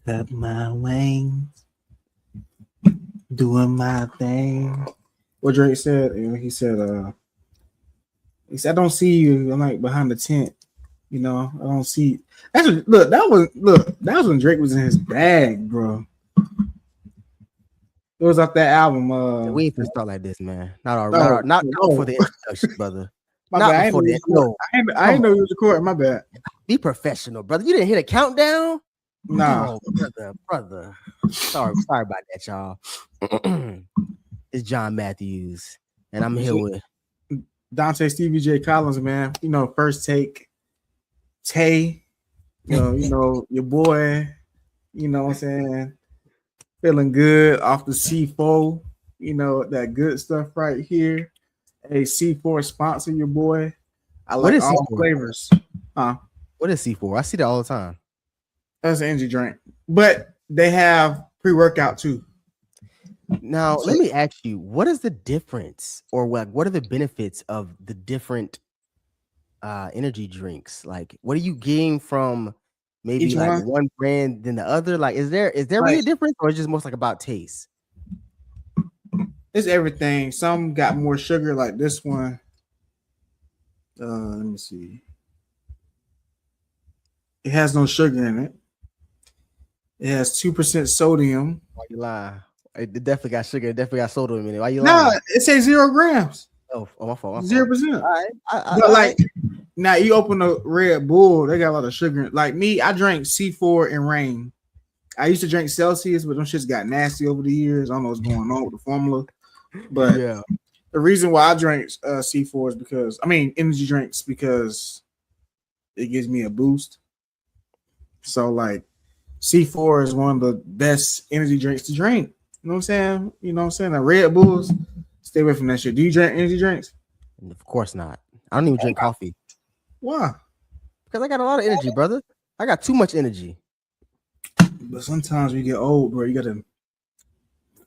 up my wings, doing my thing. What Drake said, he said, I don't see you. I'm like behind the tent. You know, I don't see. That was when Drake was in his bag, bro. It was off that album. We ain't finna start like this, man. Not no. for the introduction, brother. My not bad. before the no. I didn't know you was recording. My bad. Be professional, brother. You didn't hit a countdown. Nah, brother. Sorry about that, y'all. It's John Matthews, and I'm here with Dante Stevie J Collins, man. You know, first take. Tay, you know, your boy, you know what I'm saying, feeling good off the C4, you know, that good stuff right here. Hey, C4 sponsor your boy. I like all C4? Flavors. What is C4? I see that all the time. That's an energy drink. But they have pre-workout too. Now, let me ask you, what is the difference or what are the benefits of the different energy drinks? Like, what are you getting from maybe each like one brand than the other? Like, is there really a difference, or is it just most like about taste? It's everything. Some got more sugar, like this one. Let me see. It has no sugar in it. It has 2% sodium. Why you lie? It definitely got sugar. It definitely got soda in it. Why you lying? Nah, it says 0 grams. Oh, my fault. 0%. All right. But like now, you open a Red Bull, they got a lot of sugar. Like me, I drank C4 and Rain. I used to drink Celsius, but them shits got nasty over the years. I don't know what's going on with the formula. But yeah, the reason why I drank C4 is because energy drinks, because it gives me a boost. So like C4 is one of the best energy drinks to drink. You know what I'm saying? The Red Bulls, stay away from that shit. Do you drink energy drinks? Of course not. I don't even drink coffee. Why? Because I got a lot of energy, brother. I got too much energy. But sometimes when you get old, bro, you gotta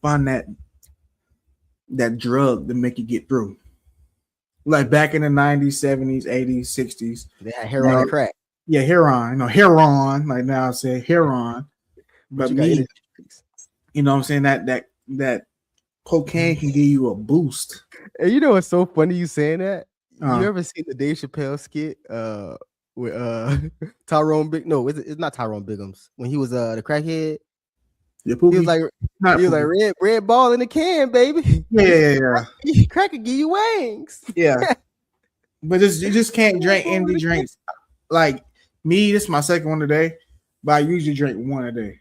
find that drug to make you get through. Like back in the 90s, 70s, 80s, 60s. They had heroin and crack. Yeah, heroin. Heroin. Like now I say heroin. But me, you know what I'm saying? That cocaine can give you a boost. And you know what's so funny you saying that? You ever seen the Dave Chappelle skit with Tyrone Big? No, it's not Tyrone Biggums. When he was the crackhead, he was like red ball in the can, baby. Yeah. Crack could give you wings. Yeah, but you just can't drink energy drinks. Like me, this is my second one today, but I usually drink one a day.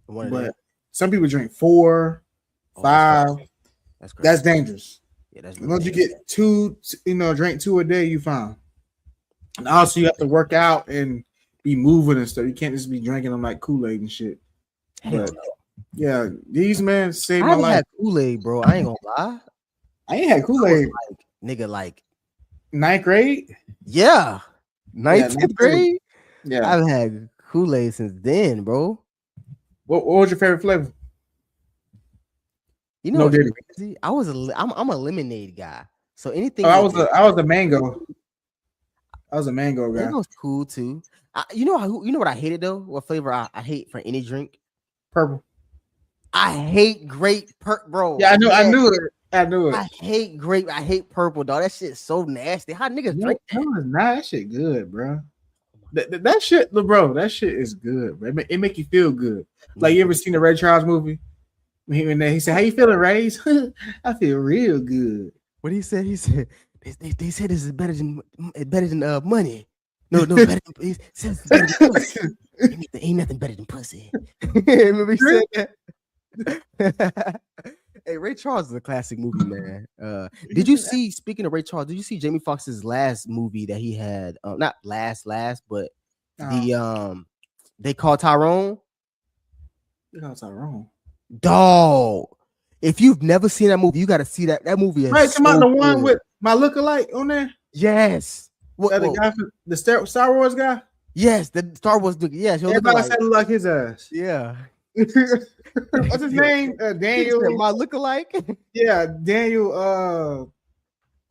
But some people drink 4, 5. That's dangerous. Yeah, that's once you get 2, drink 2 a day, you fine. And also, you have to work out and be moving and stuff. You can't just be drinking them like Kool-Aid and shit. But yeah, these men saved my life. I had Kool-Aid, bro. I ain't gonna lie. I ain't had Kool-Aid. Like 9th grade. Yeah, 9th grade. Yeah, I've had Kool-Aid since then, bro. What was your favorite flavor? You know, what's crazy? I'm a lemonade guy. So anything. I was a mango. I was a mango guy. Mango's cool too. You know what I hated though? What flavor I hate for any drink? Purple. I hate grape, bro. Yeah, I knew it. I hate grape. I hate purple, dog. That shit's so nasty. How niggas drink that? No, it's not. That shit good, bro. That shit, bro. That shit is good, bro. It make you feel good. Like, you ever seen the Ray Charles movie? When he said, "How you feeling, Ray?" I feel real good. What he said? He said, "They said this is better than money." No, better than, he says it's better than pussy. Ain't nothing better than pussy. Remember he said that? Hey, Ray Charles is a classic movie, man. Did you see? Speaking of Ray Charles, did you see Jamie Foxx's last movie that he had? Not last, but they called Tyrone. They called Tyrone. Dog, if you've never seen that movie, you got to see that. That movie is right. Come on, the one with my lookalike on there. Yes, the guy, the Star Wars guy. Yes, the Star Wars. Yes, everybody said look his ass. Yeah. What's his name? Daniel. My lookalike. Yeah, Daniel.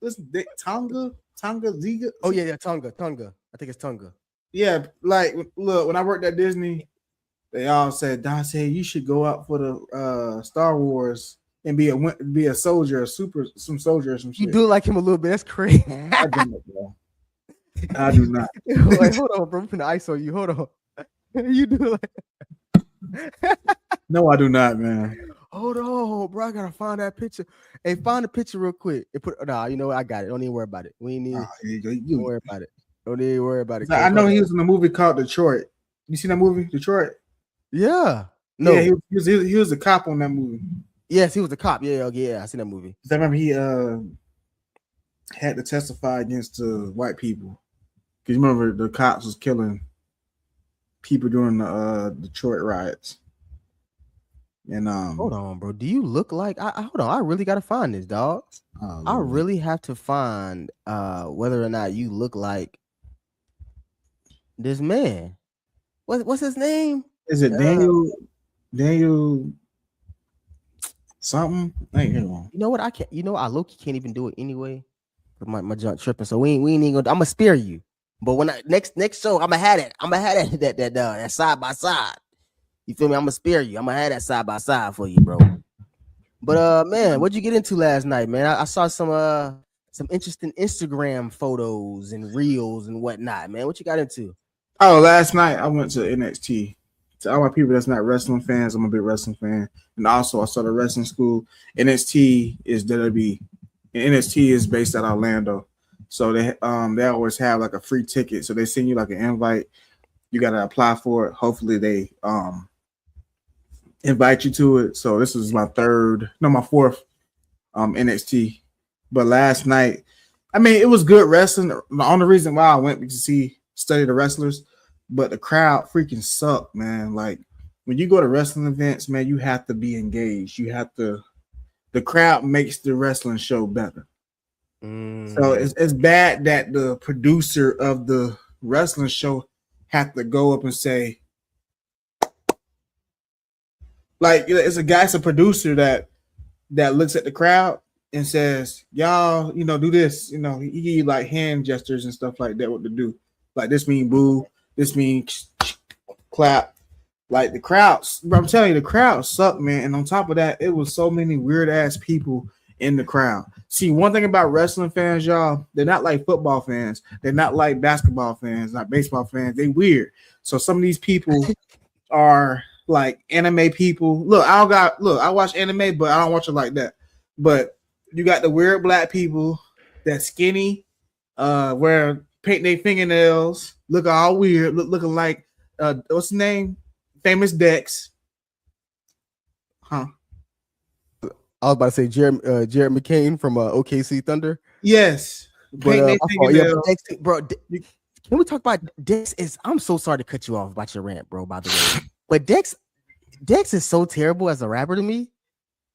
This Tonga Ziga. Oh yeah, Tonga. I think it's Tonga. Yeah, like look, when I worked at Disney, They all said, Don said you should go out for the Star Wars and be a soldier, some soldier or some You shit. do like him a little bit. That's crazy. I don't, bro. I do not. Wait, hold on, bro. I'm putting the ice on you. Hold on. You do like. No, I do not, man. Hold on, bro. I gotta find that picture. Hey, find the picture real quick. And put. Nah, you know what? I got it. Don't even worry about it. We need. Don't worry about it. Don't even worry about it. I know he was in a movie called Detroit. You seen that movie, Detroit? Yeah. No. Yeah, he was a cop on that movie. Yes, he was a cop. Yeah. I seen that movie. I remember he had to testify against white people. Because you remember the cops was killing people during the Detroit riots. And hold on, bro. Do you look like hold on? I really gotta find this, dog. I really have to find whether or not you look like this man. What's his name? Is it Daniel something? I ain't hear one. You know what? I can't. You know, I low-key can't even do it anyway. My junk tripping. So we ain't even gonna. I'm gonna spare you. But when next show, I'm gonna have it. I'm gonna have that side by side. You feel me? I'm gonna spare you. I'm gonna have that side by side for you, bro. But man, what'd you get into last night, man? I saw some interesting Instagram photos and reels and whatnot, man. What you got into? Oh, last night I went to NXT. To all my people that's not wrestling fans, I'm a big wrestling fan. And also I started wrestling school. NXT is WWE. And NXT is based out of Orlando. So they always have like a free ticket. So they send you like an invite. You gotta apply for it. Hopefully they invite you to it. So this is my fourth NXT. But last night, I mean, it was good wrestling. The only reason why I went was to study the wrestlers, but the crowd freaking sucked, man. Like when you go to wrestling events, man, you have to be engaged. The crowd makes the wrestling show better. So it's bad that the producer of the wrestling show have to go up and say, like, it's a producer that looks at the crowd and says, y'all, do this. He give you like hand gestures and stuff like that, what to do. Like this mean boo, this mean clap. Like the crowds, I'm telling you, the crowd sucked, man. And on top of that, it was so many weird ass people in the crowd. See, one thing about wrestling fans, y'all, they're not like football fans. They're not like basketball fans, not baseball fans. They weird. So some of these people are like anime people. Look, I watch anime, but I don't watch it like that. But you got the weird black people that skinny, where paint their fingernails, look all weird, looking like what's his name? Famous Dex. Huh? I was about to say Jared McCain from OKC Thunder. Yes. But, bro, can we talk about Dex? I'm so sorry to cut you off about your rant, bro, by the way. But Dex is so terrible as a rapper to me.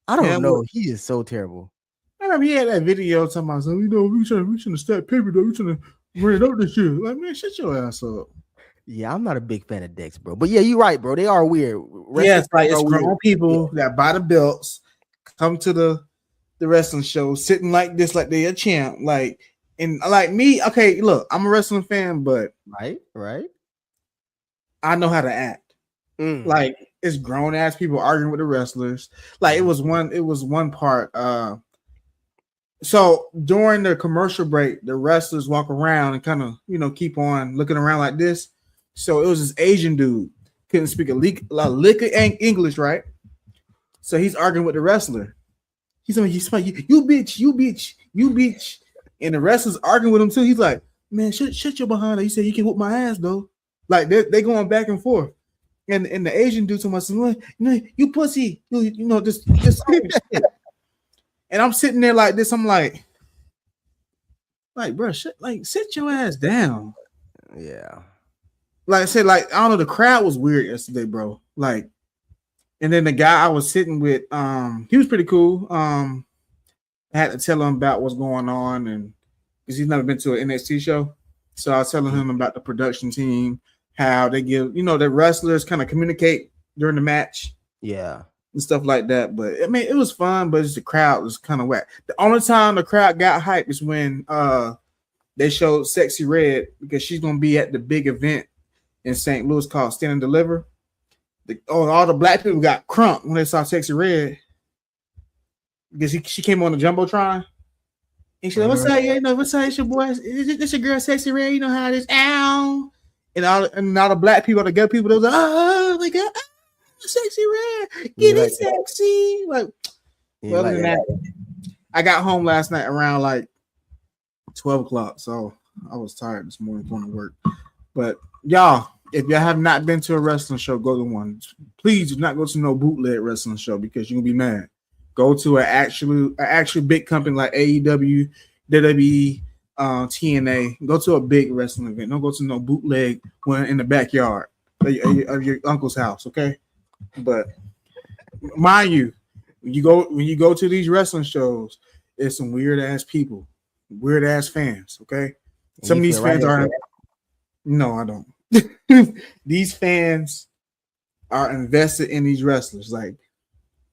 I don't know. He is so terrible. I remember he had that video talking about, we trying to stack paper, though. We trying to run it up this shit. Like, man, shut your ass up. Yeah, I'm not a big fan of Dex, bro. But yeah, you're right, bro. They are weird. Yeah, it's like it's grown people that buy the belts, come to the wrestling show, sitting like this, like they a champ. Like, and like me, okay, look, I'm a wrestling fan, but right. I know how to act. Like, it's grown ass people arguing with the wrestlers. Like, it was one part. So during the commercial break, the wrestlers walk around and kind of, keep on looking around like this. So it was this Asian dude, couldn't speak a lick of English, right? So he's arguing with the wrestler. He's like, you bitch. And the wrestler's arguing with him too. He's like, man, shut your behind. He said, you can whoop my ass though. Like they going back and forth. And the Asian dude told me, you pussy, just shit. And I'm sitting there like this. I'm like, bro, sit your ass down. Yeah. Like I said, I don't know, the crowd was weird yesterday, bro. Like, and then the guy I was sitting with, he was pretty cool. I had to tell him about what's going on, and because he's never been to an NXT show. So I was telling him about the production team, how they give, the wrestlers kind of communicate during the match. Yeah. And stuff like that. But I mean, it was fun, but the crowd was kind of whack. The only time the crowd got hyped is when they showed Sexy Red, because she's gonna be at the big event in St. Louis called Stand and Deliver. all the black people got crunk when they saw Sexy Red because she came on the jumbotron. And she's like, "What's up? Yeah, what's up? It's your boy. This your girl, Sexy Red. You know how it is." Ow! And all the black people, the good people, they was like, "Oh my god, Sexy Red, get it sexy!" Like, well, other than that, I got home last night around like 12 o'clock, so I was tired this morning going to work. But y'all, if y'all have not been to a wrestling show, go to one. Please do not go to no bootleg wrestling show because you're gonna be mad. Go to an actual big company like AEW, WWE, TNA. Go to a big wrestling event. Don't go to no bootleg one in the backyard of your uncle's house, okay? But mind you, when you go to these wrestling shows, it's some weird ass people, weird ass fans, okay? Some of these fans are no, I don't. These fans are invested in these wrestlers, like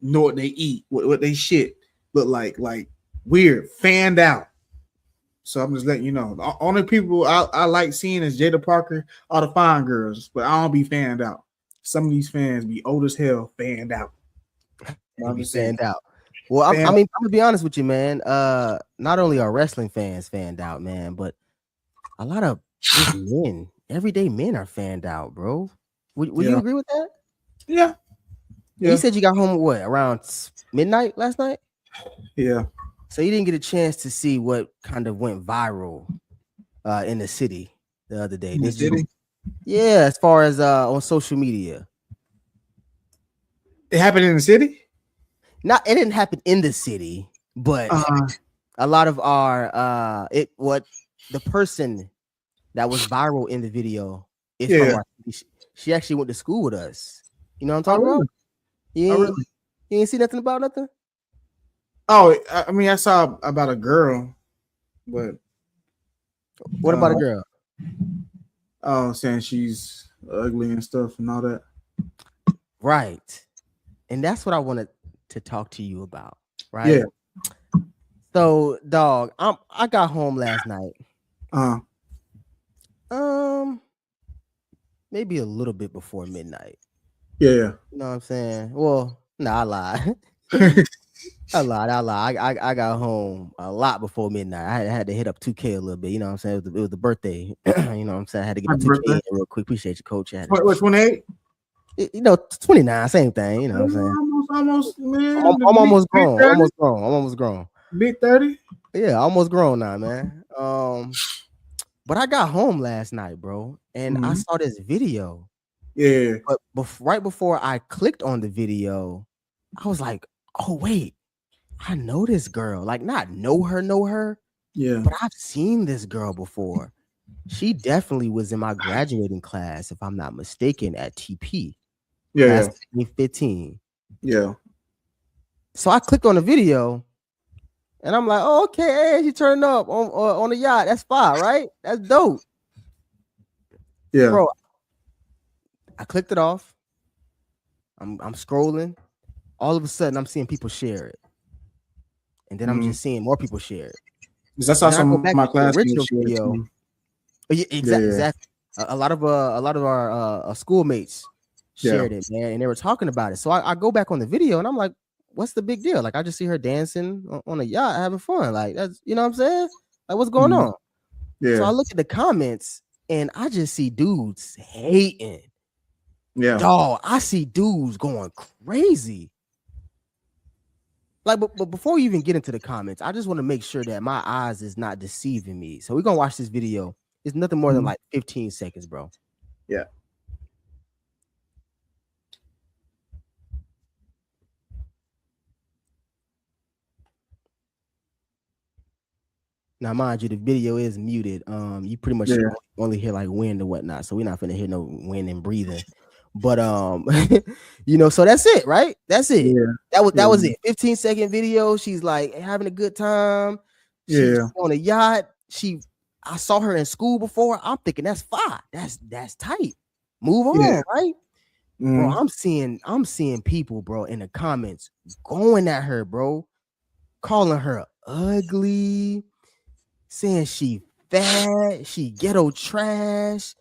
know what they eat, what they shit look like weird, fanned out. So I'm just letting you know. The only people I like seeing is Jada Parker, all the fine girls, but I don't be fanned out. Some of these fans be old as hell, fanned out. I'm just fanned out. Well, I mean, I'm gonna be honest with you, man. Not only are wrestling fans fanned out, man, but a lot of men, everyday men, are fanned out, bro. Would you agree with that? Yeah. You said you got home around midnight last night? Yeah. So you didn't get a chance to see what kind of went viral in the city the other day. In the city? Yeah, as far as on social media. It happened in the city? It didn't happen in the city, but a lot of our the person that was viral in the video is from our city. She actually went to school with us. You know what I'm talking about? You ain't see nothing about nothing? Oh, I mean, I saw about a girl, but what about a girl? Oh, saying she's ugly and stuff and all that. Right. And that's what I wanted to talk to you about, right? Yeah. So, dog, I got home last night. Maybe a little bit before midnight. Yeah. You know what I'm saying? Well, no, I lied. I lied. I got home a lot before midnight. I had to hit up 2K a little bit. You know what I'm saying? It was the birthday. You know what I'm saying? I had to get up 2K real quick. Appreciate you, coach. What, 28? 29, same thing. You know what I'm saying? Almost, man. I'm almost grown. I'm almost grown. Big 30? Yeah, almost grown now, man. But I got home last night, bro, and I saw this video. Yeah. But right before I clicked on the video, I was like, oh, wait, I know this girl. Like, not know her. Yeah. But I've seen this girl before. She definitely was in my graduating class, if I'm not mistaken, at TP. Yeah. Class 2015. Yeah. So I clicked on the video, and I'm like, oh, okay, hey, she turned up on the yacht. That's fine, right? That's dope. Yeah. Bro, I clicked it off. I'm scrolling. All of a sudden, I'm seeing people share it. And then I'm just seeing more people share it. That's also my class video. Yeah, exactly. A lot of our schoolmates shared it, man, and they were talking about it. So I go back on the video, and I'm like, what's the big deal? Like, I just see her dancing on a yacht, having fun. Like, that's, you know what I'm saying? Like, what's going on? Yeah. So I look at the comments, and I just see dudes hating. Yeah. Dog, I see dudes going crazy. Like, but before we even get into the comments, I just want to make sure that my eyes is not deceiving me. So we're gonna watch this video. It's nothing more than like 15 seconds, bro. Yeah. Now, mind you, the video is muted. You pretty much only hear like wind and whatnot, so we're not gonna hear no wind and breathing. But you know, so that's it, right? That's it. Yeah. That was it. 15-second video. She's like having a good time. She's on a yacht. I saw her in school before. I'm thinking that's fine. That's tight. Move on, right? Bro, I'm seeing people, bro, in the comments going at her, bro, calling her ugly, saying she fat, she ghetto trash.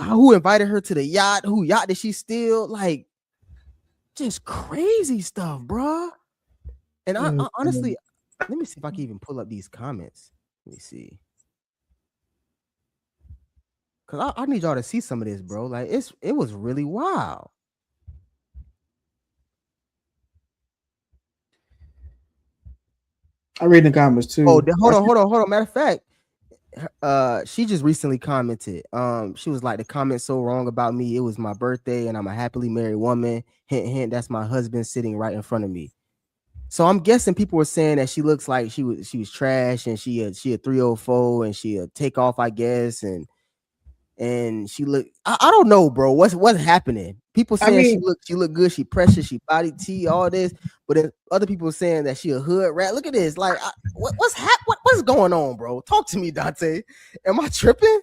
who invited her to the yacht? Who yacht did she steal? Like, just crazy stuff, bro. And I honestly, let me see if I can even pull up these comments. Let me see. Cause I need y'all to see some of this, bro. Like it was really wild. I read the comments too. Oh, hold on. Matter of fact, she just recently commented. She was like, the comment so wrong about me. It was my birthday, and I'm a happily married woman. Hint, hint. That's my husband sitting right in front of me. So I'm guessing people were saying that she looks like she was trash, and she a 304, and she a take off, I guess, and she look. I don't know, bro. What's happening? People saying she look good, she precious, she body T, all this, but then other people saying that she a hood rat. Look at this. Like, what's going on, bro? Talk to me, Dante. Am I tripping?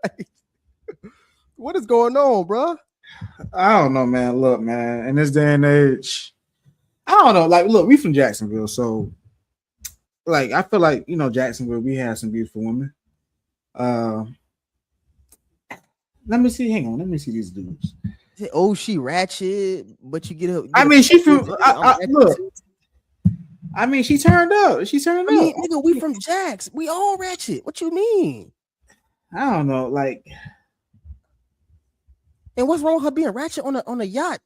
Like, what is going on, bro? I don't know, man. Look, man, in this day and age, I don't know. Like, look, we from Jacksonville, so like I feel like, you know, Jacksonville, we have some beautiful women. Let me see. Hang on. Let me see these dudes. Oh, she ratchet, but you get her. I mean, she from. Look. I mean, she turned up. She turned up. Nigga, we from Jacks. We all ratchet. What you mean? I don't know. Like, and what's wrong with her being ratchet on a yacht?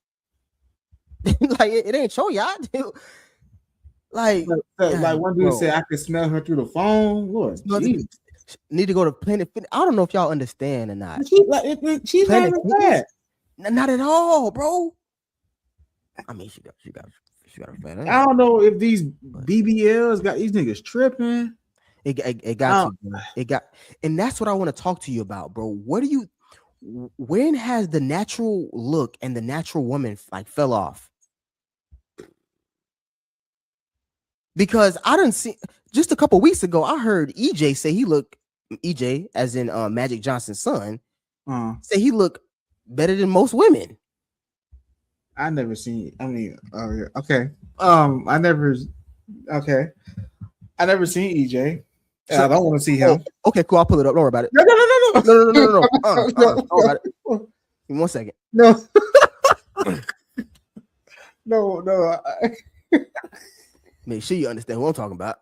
Like, it ain't your yacht. Like one dude said, I could smell her through the phone. Lord, need to go to Planet Fitness. I don't know if y'all understand or not. She's not bad. Not at all, bro. I mean, she got a fan. I don't know if these BBLs got these niggas tripping. It got and that's what I want to talk to you about, bro. When has the natural look and the natural woman like fell off? Because I didn't see just a couple weeks ago, I heard EJ say EJ, as in Magic Johnson's son, say he looked better than most women. I never seen. I mean, okay. I never seen EJ. So, I don't want to see him. Okay, cool. I'll pull it up. Don't worry about it. No. Don't worry about it. Give me 1 second. No. No. Make sure you understand who I'm talking about.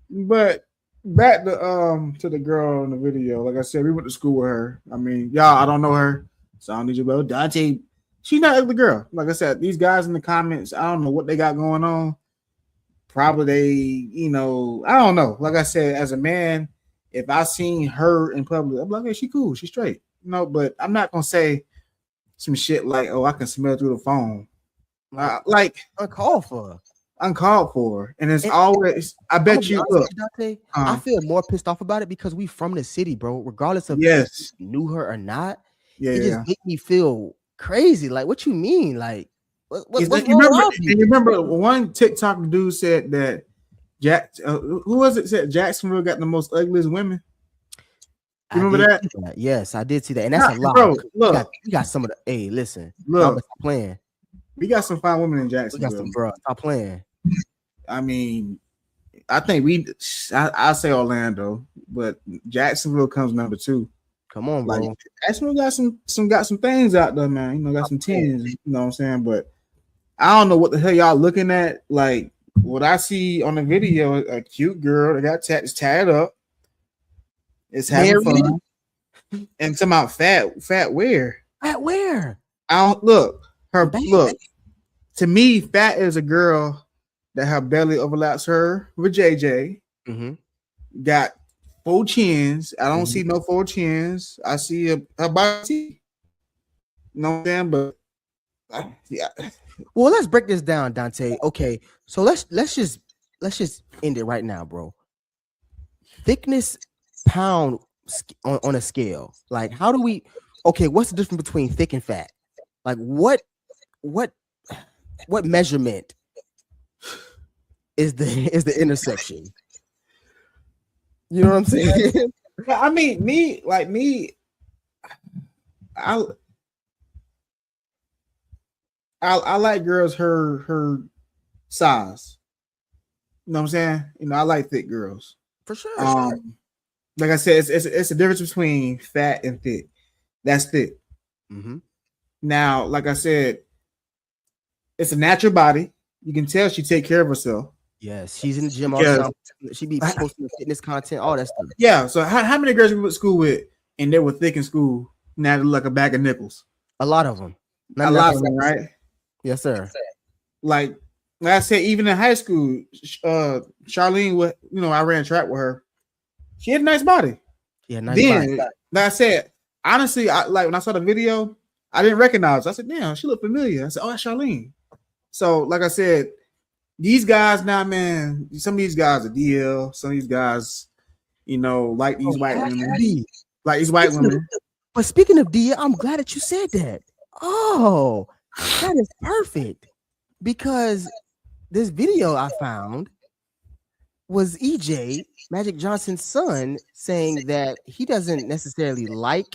But back to the girl in the video. Like I said, we went to school with her. I mean, y'all, I don't know her, so I don't need you, bro. Dante, she's not an ugly girl. Like I said, these guys in the comments, I don't know what they got going on. Probably they, you know, I don't know. Like I said, as a man, if I seen her in public, I'm like, hey, she cool, she's straight. You know, but I'm not gonna say some shit like, oh, I can smell through the phone. Like uncalled for. And it's always, I bet you, look, Dante, I feel more pissed off about it because we from the city, bro. Regardless of if you knew her or not, it just make me feel crazy. Like, what you mean? Like, what's you remember one TikTok dude said that who was it? Said Jacksonville got the most ugliest women. You remember that? Yes, I did see that, and that's a lot. Bro, look, we got some of the. Hey, listen, look, stop playing. We got some fine women in Jacksonville. We got some, bro. Stop playing. I mean, I think I say Orlando, but Jacksonville comes number 2. Come on, bro. Like, Jacksonville got some things out there, man. You know, got some tens. You know what I'm saying? But I don't know what the hell y'all looking at. Like, what I see on the video, a cute girl that got tied up. It's having fun. And some out fat where? Fat where? I don't look. Look. To me, fat is a girl that her belly overlaps her with JJ. Mm-hmm. Got 4 chins. I don't see no 4 chins. I see her body. You know what I'm saying? But yeah. Well, let's break this down, Dante. Okay, so let's just end it right now, bro. Thickness pound on a scale. Like, how do we? Okay, what's the difference between thick and fat? Like, what measurement is the intersection? You know what I'm saying? I mean, me, I like girls her size. You know what I'm saying? You know, I like thick girls for sure. like I said, it's a difference between fat and thick. That's thick. Mm-hmm. Now, like I said, it's a natural body. You can tell she take care of herself. Yes, she's in the gym all the time. She be posting fitness content, all that stuff. Yeah. So how many girls you went to school with and they were thick in school? Now they're like a bag of nickels. A lot of them. A lot of them, right? Yes, sir. Like I said, even in high school, Charlene, I ran track with her. She had a nice body. Yeah, nice body. Like I said, honestly, when I saw the video, I didn't recognize her. I said, damn, she looked familiar. I said, oh, that's Charlene. So, like I said, these guys now, man, some of these guys are DL. Some of these guys, like these white women. Like these white women. But speaking of DL, I'm glad that you said that. Oh, that is perfect. Because this video I found was EJ, Magic Johnson's son, saying that he doesn't necessarily like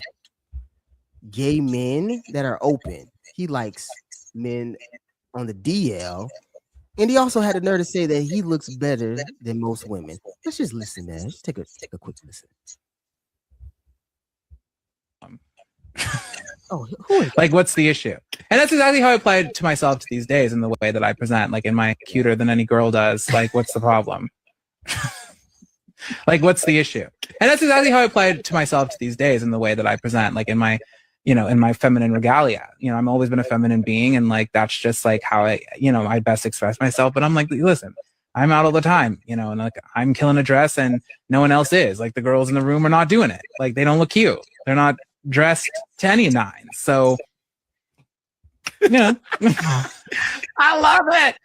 gay men that are open. He likes men on the DL. And he also had the nerve to say that he looks better than most women. Let's just listen, man. Let's take a quick listen. Like, what's the issue? And that's exactly how I apply it to myself these days in the way that I present, like in my cuter than any girl does. Like, what's the problem? Like, what's the issue? And that's exactly how I apply it to myself these days in the way that I present, like in my, in my feminine regalia. I've always been a feminine being, and like that's just like how I best express myself. But I'm like, listen, I'm out all the time, and like I'm killing a dress and no one else is. Like the girls in the room are not doing it. Like they don't look cute. They're not dressed to any nine. So I love it.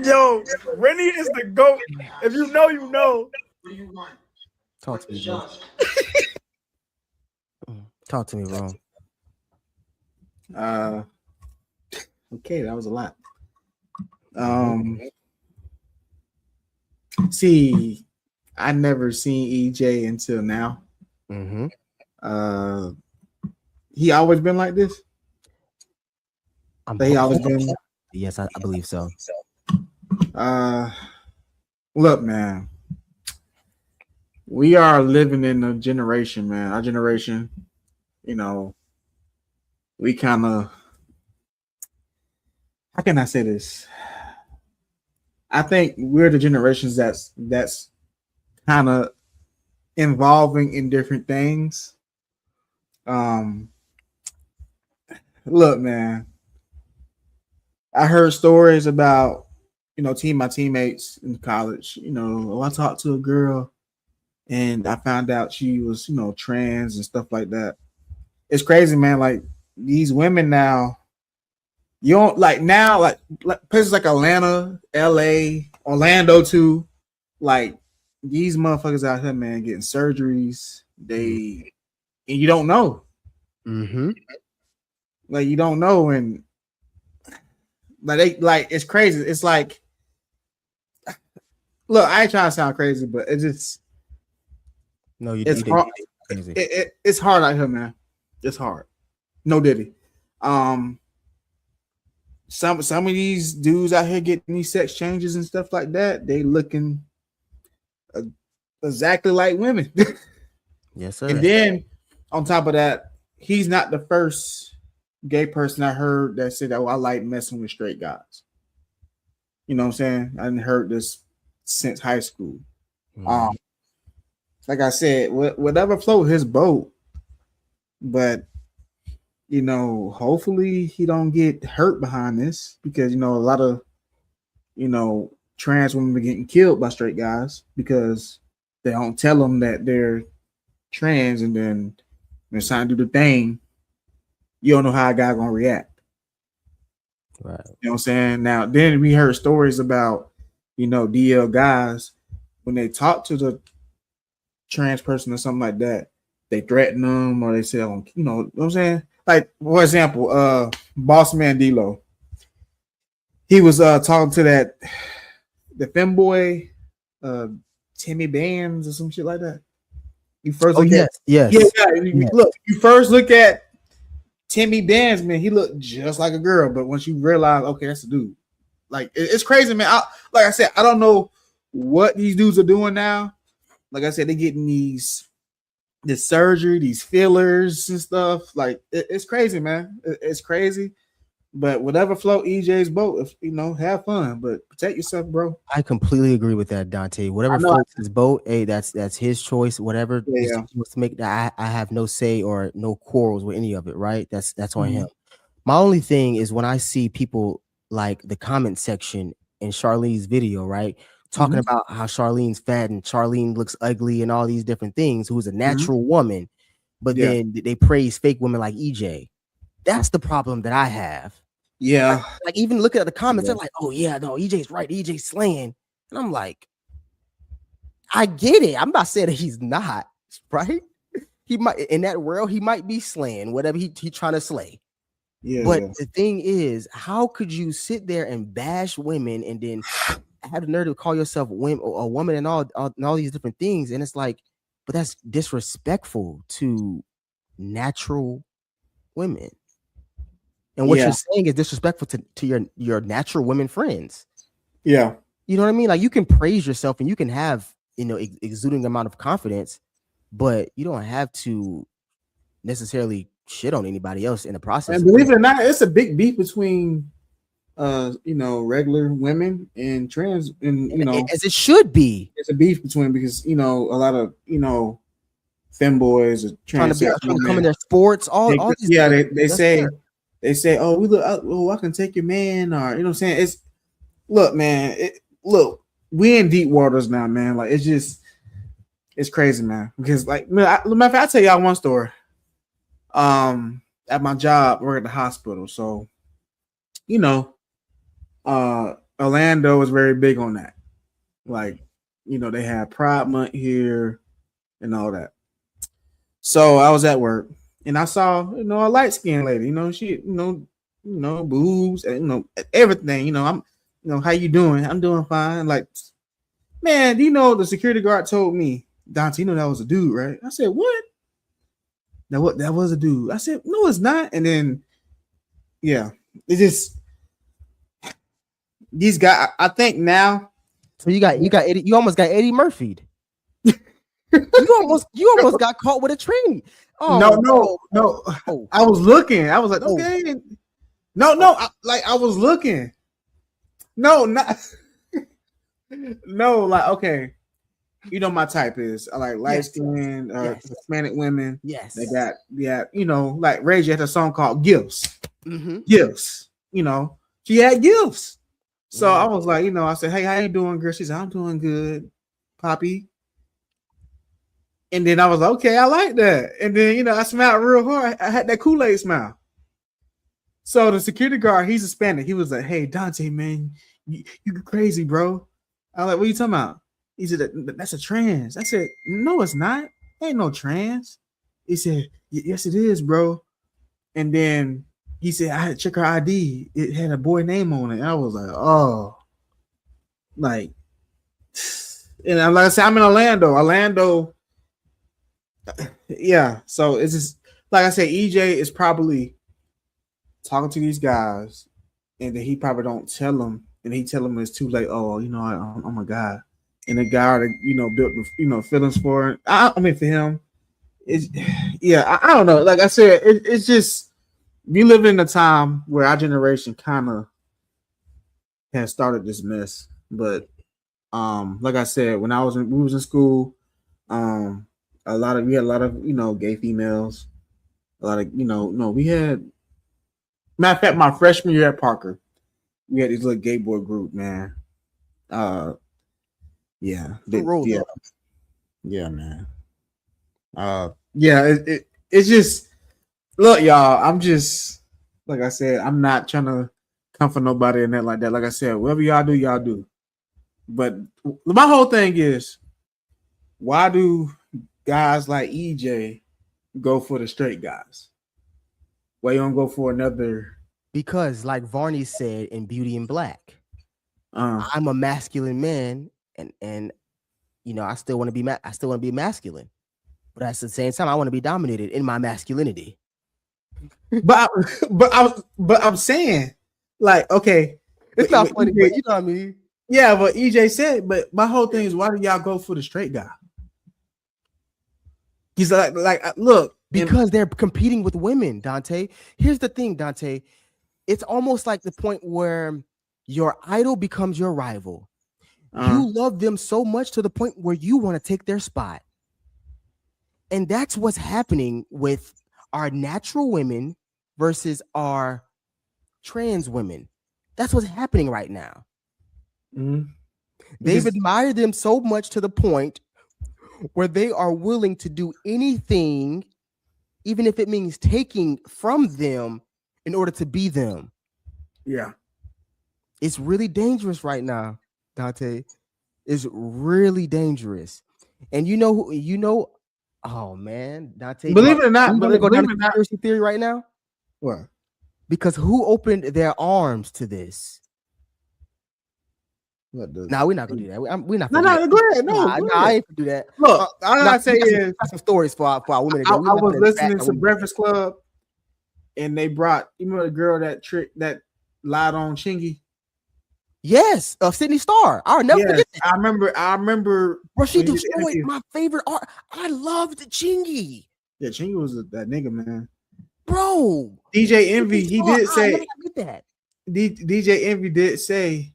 Yo, Rennie is the GOAT. If you know, you know. Talk to me, bro. Talk to me, bro. Okay, that was a lot. See, I never seen EJ until now. Mm-hmm. He always been like this. He always been. Yes, I believe so. Look, man, we are living in a generation, man. Our generation, we kind of, how can I say this? I think we're the generations that's kind of involving in different things. Look, man, I heard stories about, my teammates in college, I talked to a girl and I found out she was, trans and stuff like that. It's crazy, man. Like these women now, you don't like now, like places like Atlanta, LA, Orlando too. Like these motherfuckers out here, man, getting surgeries. And you don't know. Mm-hmm. Like you don't know, and it's crazy. It's like, look, I ain't trying to sound crazy, but it's just it's hard. It's hard out here, man. It's hard. No diddy. Some of these dudes out here getting these sex changes and stuff like that, they looking exactly like women. Yes, sir. And then on top of that, he's not the first gay person I heard that said, "Oh, I like messing with straight guys." You know what I'm saying? I hadn't heard this since high school. Mm-hmm. Like I said, whatever float his boat, but hopefully he don't get hurt behind this, because a lot of trans women are getting killed by straight guys because they don't tell them that they're trans, and then they're trying to do the thing. You don't know how a guy gonna react. Right. You know what I'm saying? Now, then we heard stories about, DL guys, when they talk to the trans person or something like that, they threaten them or they say, you know what I'm saying? Like, for example, Boss Man D-Lo. He was talking to the femboy, Timmy Bands or some shit like that. You first look yes. Look, you first look at Timmy Bands, man, he looked just like a girl, but once you realize, okay, that's a dude. Like, it's crazy, man. Like I said, I don't know what these dudes are doing now, like I said, they getting this surgery, these fillers and stuff. Like it's crazy, man. It's crazy. But whatever float EJ's boat, if have fun, but protect yourself, bro. I completely agree with that, Dante. Whatever floats his boat, hey, that's his choice. Whatever he wants to make, I have no say or no quarrels with any of it. Right? That's on him. My only thing is when I see people like the comment section in Charlene's video, right, talking about how Charlene's fat and Charlene looks ugly and all these different things, who's a natural woman, but then they praise fake women like EJ. That's the problem that I have. Yeah. Like even looking at the comments, they're like, oh yeah, no, EJ's right. EJ's slaying. And I'm like, I get it. I'm not saying that he's not, right? He might, in that world, he might be slaying whatever he trying to slay. Yeah. But the thing is, how could you sit there and bash women and then have the nerve to call yourself a woman and all these different things? And it's like, but that's disrespectful to natural women. And what you're saying is disrespectful to your natural women friends. Yeah. You know what I mean? Like you can praise yourself and you can have, exuding amount of confidence, but you don't have to necessarily shit on anybody else in the process. And believe it or not, it's a big beef between regular women and trans, and as it should be. It's a beef between because a lot of femboys are trying to come in their sports, all these they say, oh, we look, I can take your man, or what I'm saying. Look, man, we in deep waters now, man. Like it's crazy, man. Because like, I'll tell y'all one story. At my job, we're at the hospital, so Orlando was very big on that. Like, they had Pride Month here and all that. So I was at work and I saw, a light skinned lady, she, boobs and everything, I'm, how you doing? I'm doing fine. Like, man, the security guard told me, Dante, that was a dude, right? I said, what? That was a dude. I said, no, it's not. And then, it's just these guys. I think now. So you Eddie, you almost got Eddie Murphy'd. you almost got caught with a trainee. Oh no. Oh. I was looking. I was like, okay. No. I was looking. No, not. No, like okay. My type is I like light skinned Hispanic women. Yes, they got like Ray J had a song called Gifts. Gifts. She had gifts. So I was like, I said, hey, how you doing, girl? She said, I'm doing good, Poppy. And then I was like, okay, I like that. And then I smiled real hard. I had that Kool-Aid smile. So the security guard, he's Hispanic. He was like, hey, Dante, man, you crazy, bro. I was like, what are you talking about? He said, that's a trans. I said, no, it's not. Ain't no trans. He said, yes, it is, bro. And then he said, I had to check her ID. It had a boy name on it. And I was like, oh. Like, and like I said, I'm in Orlando. Yeah. So it's just, like I said, EJ is probably talking to these guys. And then he probably don't tell them. And he tell them it's too late. Oh, I'm a guy. And the guy that built feelings for him. I mean for him. It's I don't know. Like I said, it's just we live in a time where our generation kind of has started this mess. But like I said, when we was in school, we had a lot of gay females. A lot of we had matter of fact, my freshman year at Parker, we had this little gay boy group, man. Yeah, man. It's just look, y'all. I'm just like I said, I'm not trying to come for nobody and that like that. Like I said, whatever y'all do. But my whole thing is, why do guys like EJ go for the straight guys? Why you don't go for another? Because, like Varney said in Beauty in Black, I'm a masculine man. And I still want to be masculine, but at the same time, I want to be dominated in my masculinity. But I'm saying, like, okay, it's not funny, but you know what I mean. Yeah, but EJ said, but my whole thing is, why do y'all go for the straight guy? He's look, because they're competing with women, Dante. Here's the thing, Dante. It's almost like the point where your idol becomes your rival. You love them so much to the point where you want to take their spot. And that's what's happening with our natural women versus our trans women. That's what's happening right now. They've admired them so much to the point where they are willing to do anything, even if it means taking from them in order to be them. Yeah. It's really dangerous right now, Dante. It's really dangerous. And oh man, Dante. Believe it or not, go down the conspiracy theory right now. What? Because who opened their arms to this? No, we're not gonna do that. We're not. No, go ahead. No, I ain't gonna do that. Look, all I say is some stories for our women. I was listening to Breakfast Club, and they brought the girl that lied on Chingy. Yes, of Sydney Starr. I'll never forget that. I remember. Bro, she destroyed my favorite art. I loved Chingy. Yeah, Chingy was that nigga, man. Bro, DJ Envy, he did say that. DJ Envy did say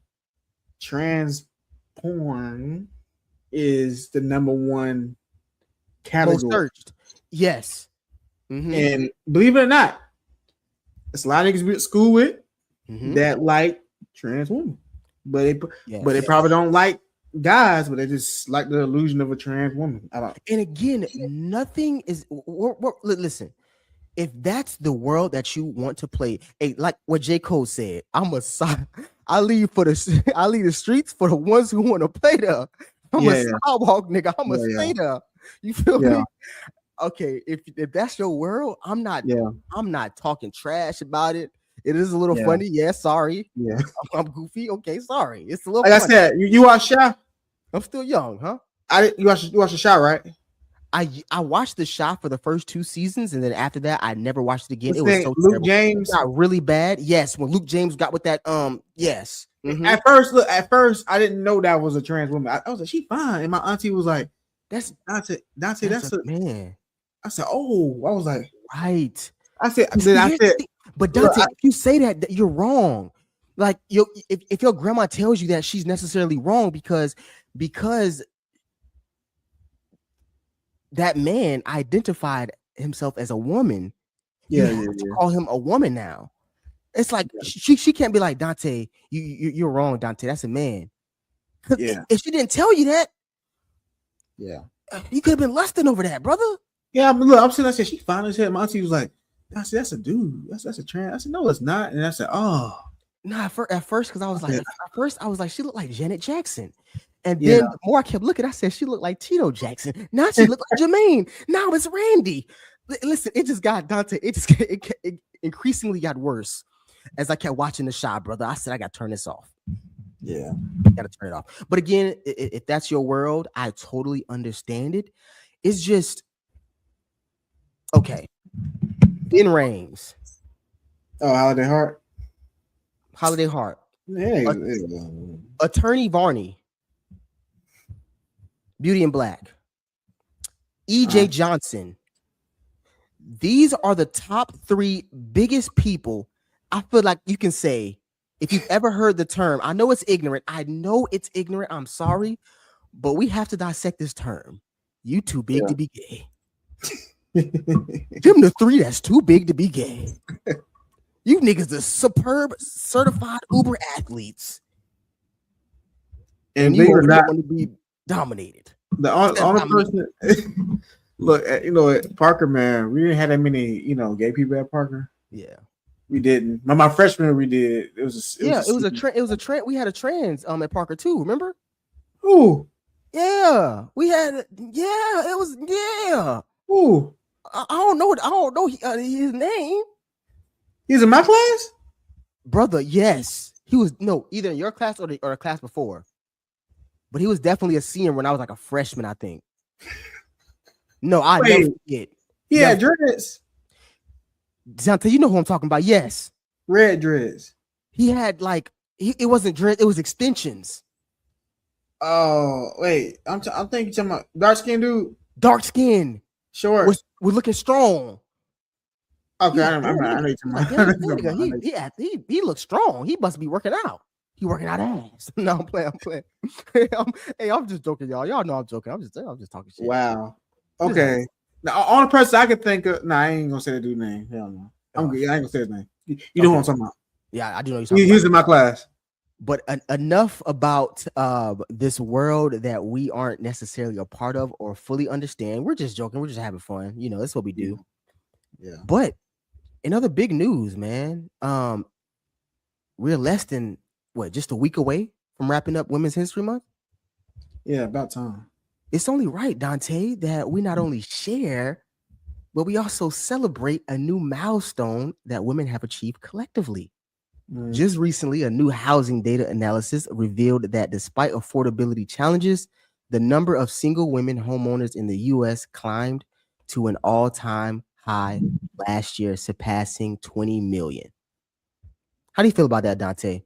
trans porn is the #1 category. Most searched. Yes. And believe it or not, it's a lot of niggas we at school with that like trans women. But they probably don't like guys, but they just like the illusion of a trans woman. And again, nothing is. Listen, if that's the world that you want to play, like what J. Cole said, I leave the streets for the ones who want to play there. I'm a sidewalk nigga. I'm a stay there. You feel me? Okay, if that's your world, I'm not talking trash about it. It is a little funny. Yeah, sorry. Yeah, I'm goofy. Okay, sorry. It's a little. Like funny. I said, you watch Shy? I'm still young, huh? You watch the Shy, right? I watched the Shy for the first 2 seasons, and then after that, I never watched it again. It was so Luke terrible. James got really bad. Yes, when Luke James got with that, yes. At first, I didn't know that was a trans woman. I was like, she fine, and my auntie was like, "That's Dante. That's a man." I said, "Oh," I was like, "Right." I said, but Dante, if you say that you're wrong. Like if your grandma tells you that, she's necessarily wrong because that man identified himself as a woman. You have to call him a woman now. It's like she can't be like, Dante, you're wrong, Dante. That's a man. Yeah. If she didn't tell you that, you could have been lusting over that, brother. Yeah, look, I'm saying, I said she fine as hell. My auntie was like, that's a dude. That's a trans. I said, no, it's not. And I said, oh. Nah, at first, because I was like, she looked like Janet Jackson. And then the more I kept looking, I said she looked like Tito Jackson. Now she looked like Jermaine. Now it's Randy. Listen, it just got Dante. It increasingly got worse as I kept watching the shot, brother. I said I got to turn this off. Yeah, got to turn it off. But again, if that's your world, I totally understand it. It's just okay. In Reigns. Oh, Holiday Heart. Yeah. Attorney Varney. Beauty in Black. EJ Johnson. These are the top 3 biggest people. I feel like you can say, if you've ever heard the term, I know it's ignorant. I'm sorry, but we have to dissect this term. You too big to be gay. Them the 3 that's too big to be gay. You niggas are superb, certified Uber athletes. And you don't want to be dominated. The only person, look, at Parker, man, we didn't have that many, gay people at Parker. Yeah, we didn't. My freshman, we did. It was a trend. It was a trend. We had a trans at Parker too. Remember? Ooh. Yeah, we had. Yeah, it was. Yeah. Ooh. I don't know his name. He's in my class, brother. Yes, he was. No, either in your class or a class before. But he was definitely a senior when I was like a freshman, I think. No, I never forget. Yeah, dreads. Dante, you know who I'm talking about? Yes, red dreads. He had it wasn't dreads; it was extensions. Oh wait, I'm thinking you're talking about dark skin dude. Dark skin. Short. was looking strong. Okay, Yeah, I know you're talking like, he looks strong. He must be working out. He working out ass. No, I'm playing. I'm just joking, y'all. Y'all know I'm joking. I'm just talking shit. Wow. Okay. Now, only person I could think of. Nah, I ain't gonna say the dude's name. Hell no. I'm good. I ain't gonna say his name. You know what I'm talking about? Yeah, I do know you're talking He's in my class. But enough about this world that we aren't necessarily a part of or fully understand. We're just joking. We're just having fun. You know, that's what we do. Yeah. But in other big news, man, we're less than just a week away from wrapping up Women's History Month. Yeah, about time. It's only right, Dante, that we not only share, but we also celebrate a new milestone that women have achieved collectively. Just recently, a new housing data analysis revealed that despite affordability challenges, the number of single women homeowners in the U.S. climbed to an all-time high last year, surpassing 20 million. How do you feel about that, Dante?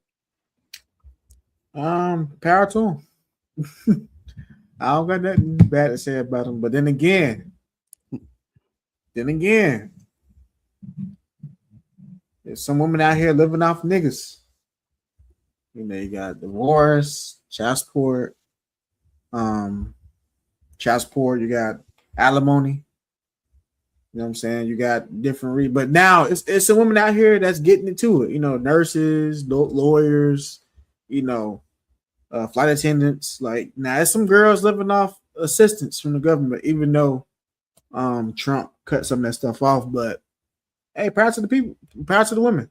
Power to him. I don't got nothing bad to say about him, but then again, there's some women out here living off niggas. You know, you got divorce, child support, you got alimony. You know what I'm saying? You got different but now it's some women out here that's getting into it. You know, nurses, lawyers, you know, flight attendants. Like now, there's some girls living off assistance from the government, even though Trump cut some of that stuff off. But hey, proud to the people, proud to the women.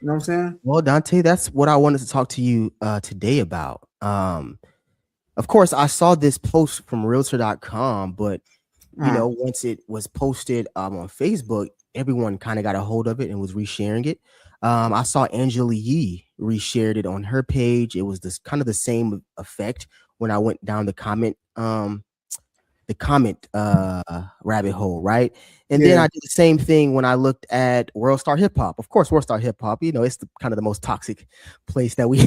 You know what I'm saying? Well, Dante, that's what I wanted to talk to you today about. Of course, I saw this post from Realtor.com, but you know, once it was posted on Facebook, everyone kind of got a hold of it and was resharing it. I saw Angela Yee reshared it on her page. It was this kind of the same effect when I went down the comment rabbit hole, right? And then I did the same thing when I looked at World Star Hip Hop. Of course, World Star Hip Hop, you know, it's kind of the most toxic place that we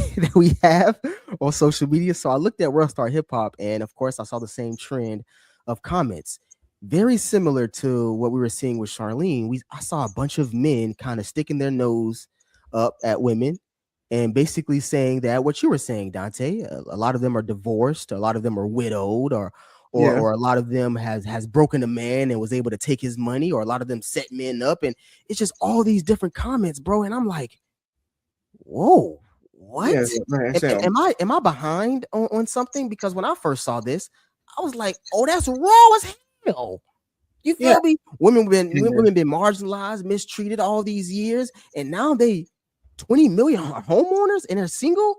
have on social media. So I looked at World Star Hip Hop, and of course, I saw the same trend of comments. Very similar to what we were seeing with Charlene. I saw a bunch of men kind of sticking their nose up at women and basically saying that what you were saying, Dante, a lot of them are divorced, a lot of them are widowed, or a lot of them has broken a man and was able to take his money, or a lot of them set men up. And it's just all these different comments, bro. And I'm like, whoa, what? Am I behind on something? Because when I first saw this, I was like, oh, that's raw as hell. You feel me? Women been marginalized, mistreated all these years, and now they 20 million homeowners and they're single.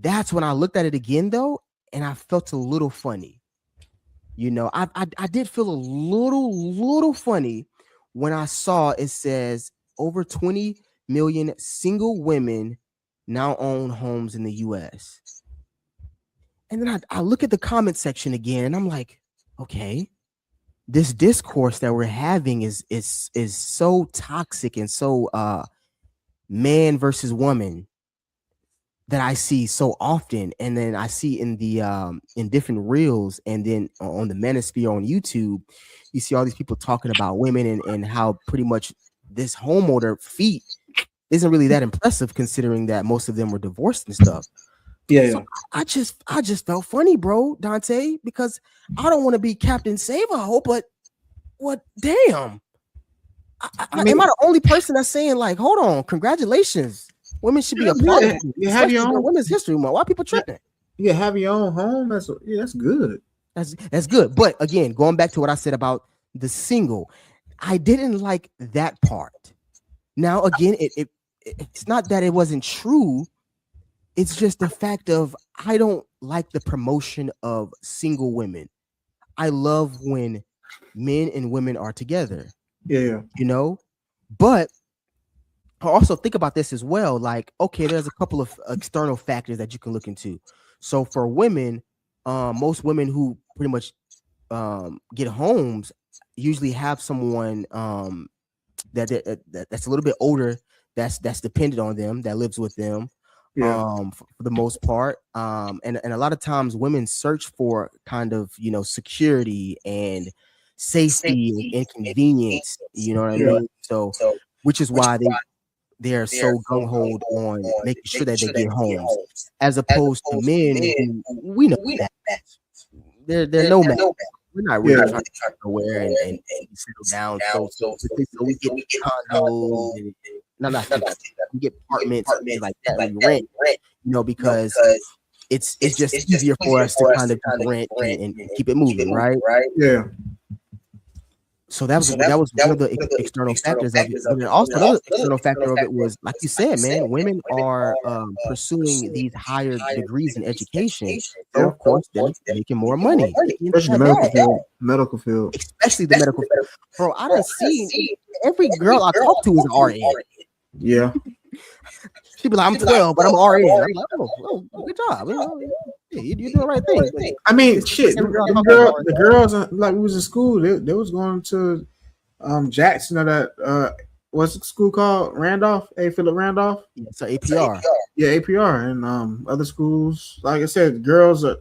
That's when I looked at it again, though, and I felt a little funny. You know, I did feel a little funny when I saw it says over 20 million single women now own homes in the U.S. And then I look at the comment section again, and I'm like, okay, this discourse that we're having is so toxic and so man versus woman that I see so often. And then I see in the in different reels, and then on the manosphere on YouTube, you see all these people talking about women and how pretty much this homeowner feat isn't really that impressive, considering that most of them were divorced and stuff. So I just felt funny, bro, Dante, because I don't want to be Captain Save-A-Ho, but what? Damn, I mean, am I the only person that's saying like, hold on, congratulations, women should be applauded? You have your own Women's History Month. Why people tripping? You have your own home. That's good. That's good. But again, going back to what I said about the single, I didn't like that part. Now again, it's not that it wasn't true. It's just the fact of I don't like the promotion of single women. I love when men and women are together. Yeah. You know, but I also think about this as well. Like, okay, there's a couple of external factors that you can look into. So for women, most women who pretty much get homes usually have someone that's a little bit older, that's dependent on them, that lives with them. For the most part, and a lot of times women search for kind of, you know, security and safety and convenience. You know what I mean? So, which is why they're so gung-ho on making sure that they get homes, as opposed to men who we know that they're nomads. We're not really trying to go nowhere and settle down. So we get condos and not we get apartments and things like that. We rent, because it's just easier for us to kind of rent and keep it moving, right? Yeah. So that was one of the external factors of it. But then also another external factor of it was, like you said, man, women are pursuing these higher degrees in education. So of course they're making more money. Especially the medical field. Especially the medical field. Bro, I done seen every girl I talk to is an RN. Yeah. She be like, I'm 12, but I'm RN. I'm like, oh, good job. You're doing the right thing. I mean, shit. The girls, like, we was in school. They was going to Jackson or that what's the school called? Randolph, A. Philip Randolph. Yeah, so APR. Yeah, APR and other schools. Like I said, girls are.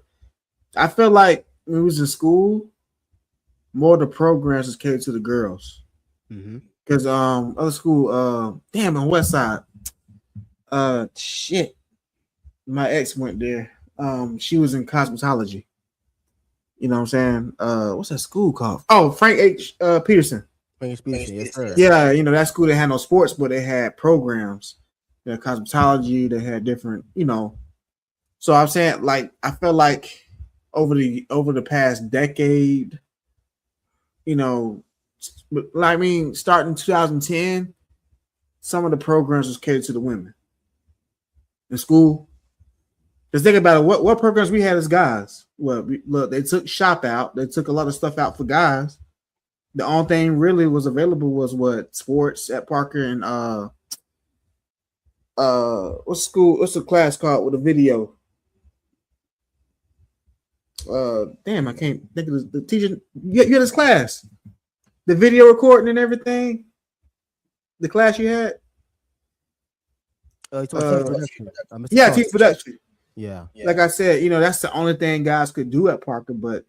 I feel like when we was in school, more of the programs is catered to the girls. Because other school, on West Side. Shit. My ex went there. She was in cosmetology. You know what I'm saying? What's that school called? Oh, Frank H. Peterson. Frank H. Peterson, yes, sir. Yeah, that school, they had no sports, but they had programs. They had cosmetology, they had different, So I'm saying, like, I feel like over the past decade, starting 2010, some of the programs was catered to the women in school. Just think about it. What programs we had as guys? Well, look, they took shop out. They took a lot of stuff out for guys. The only thing really was available was what sports at Parker and what's the class called with a video? I can't think of the teacher. You had this class, the video recording and everything. The class you had. Teach production. Yeah. Like I said, that's the only thing guys could do at Parker. But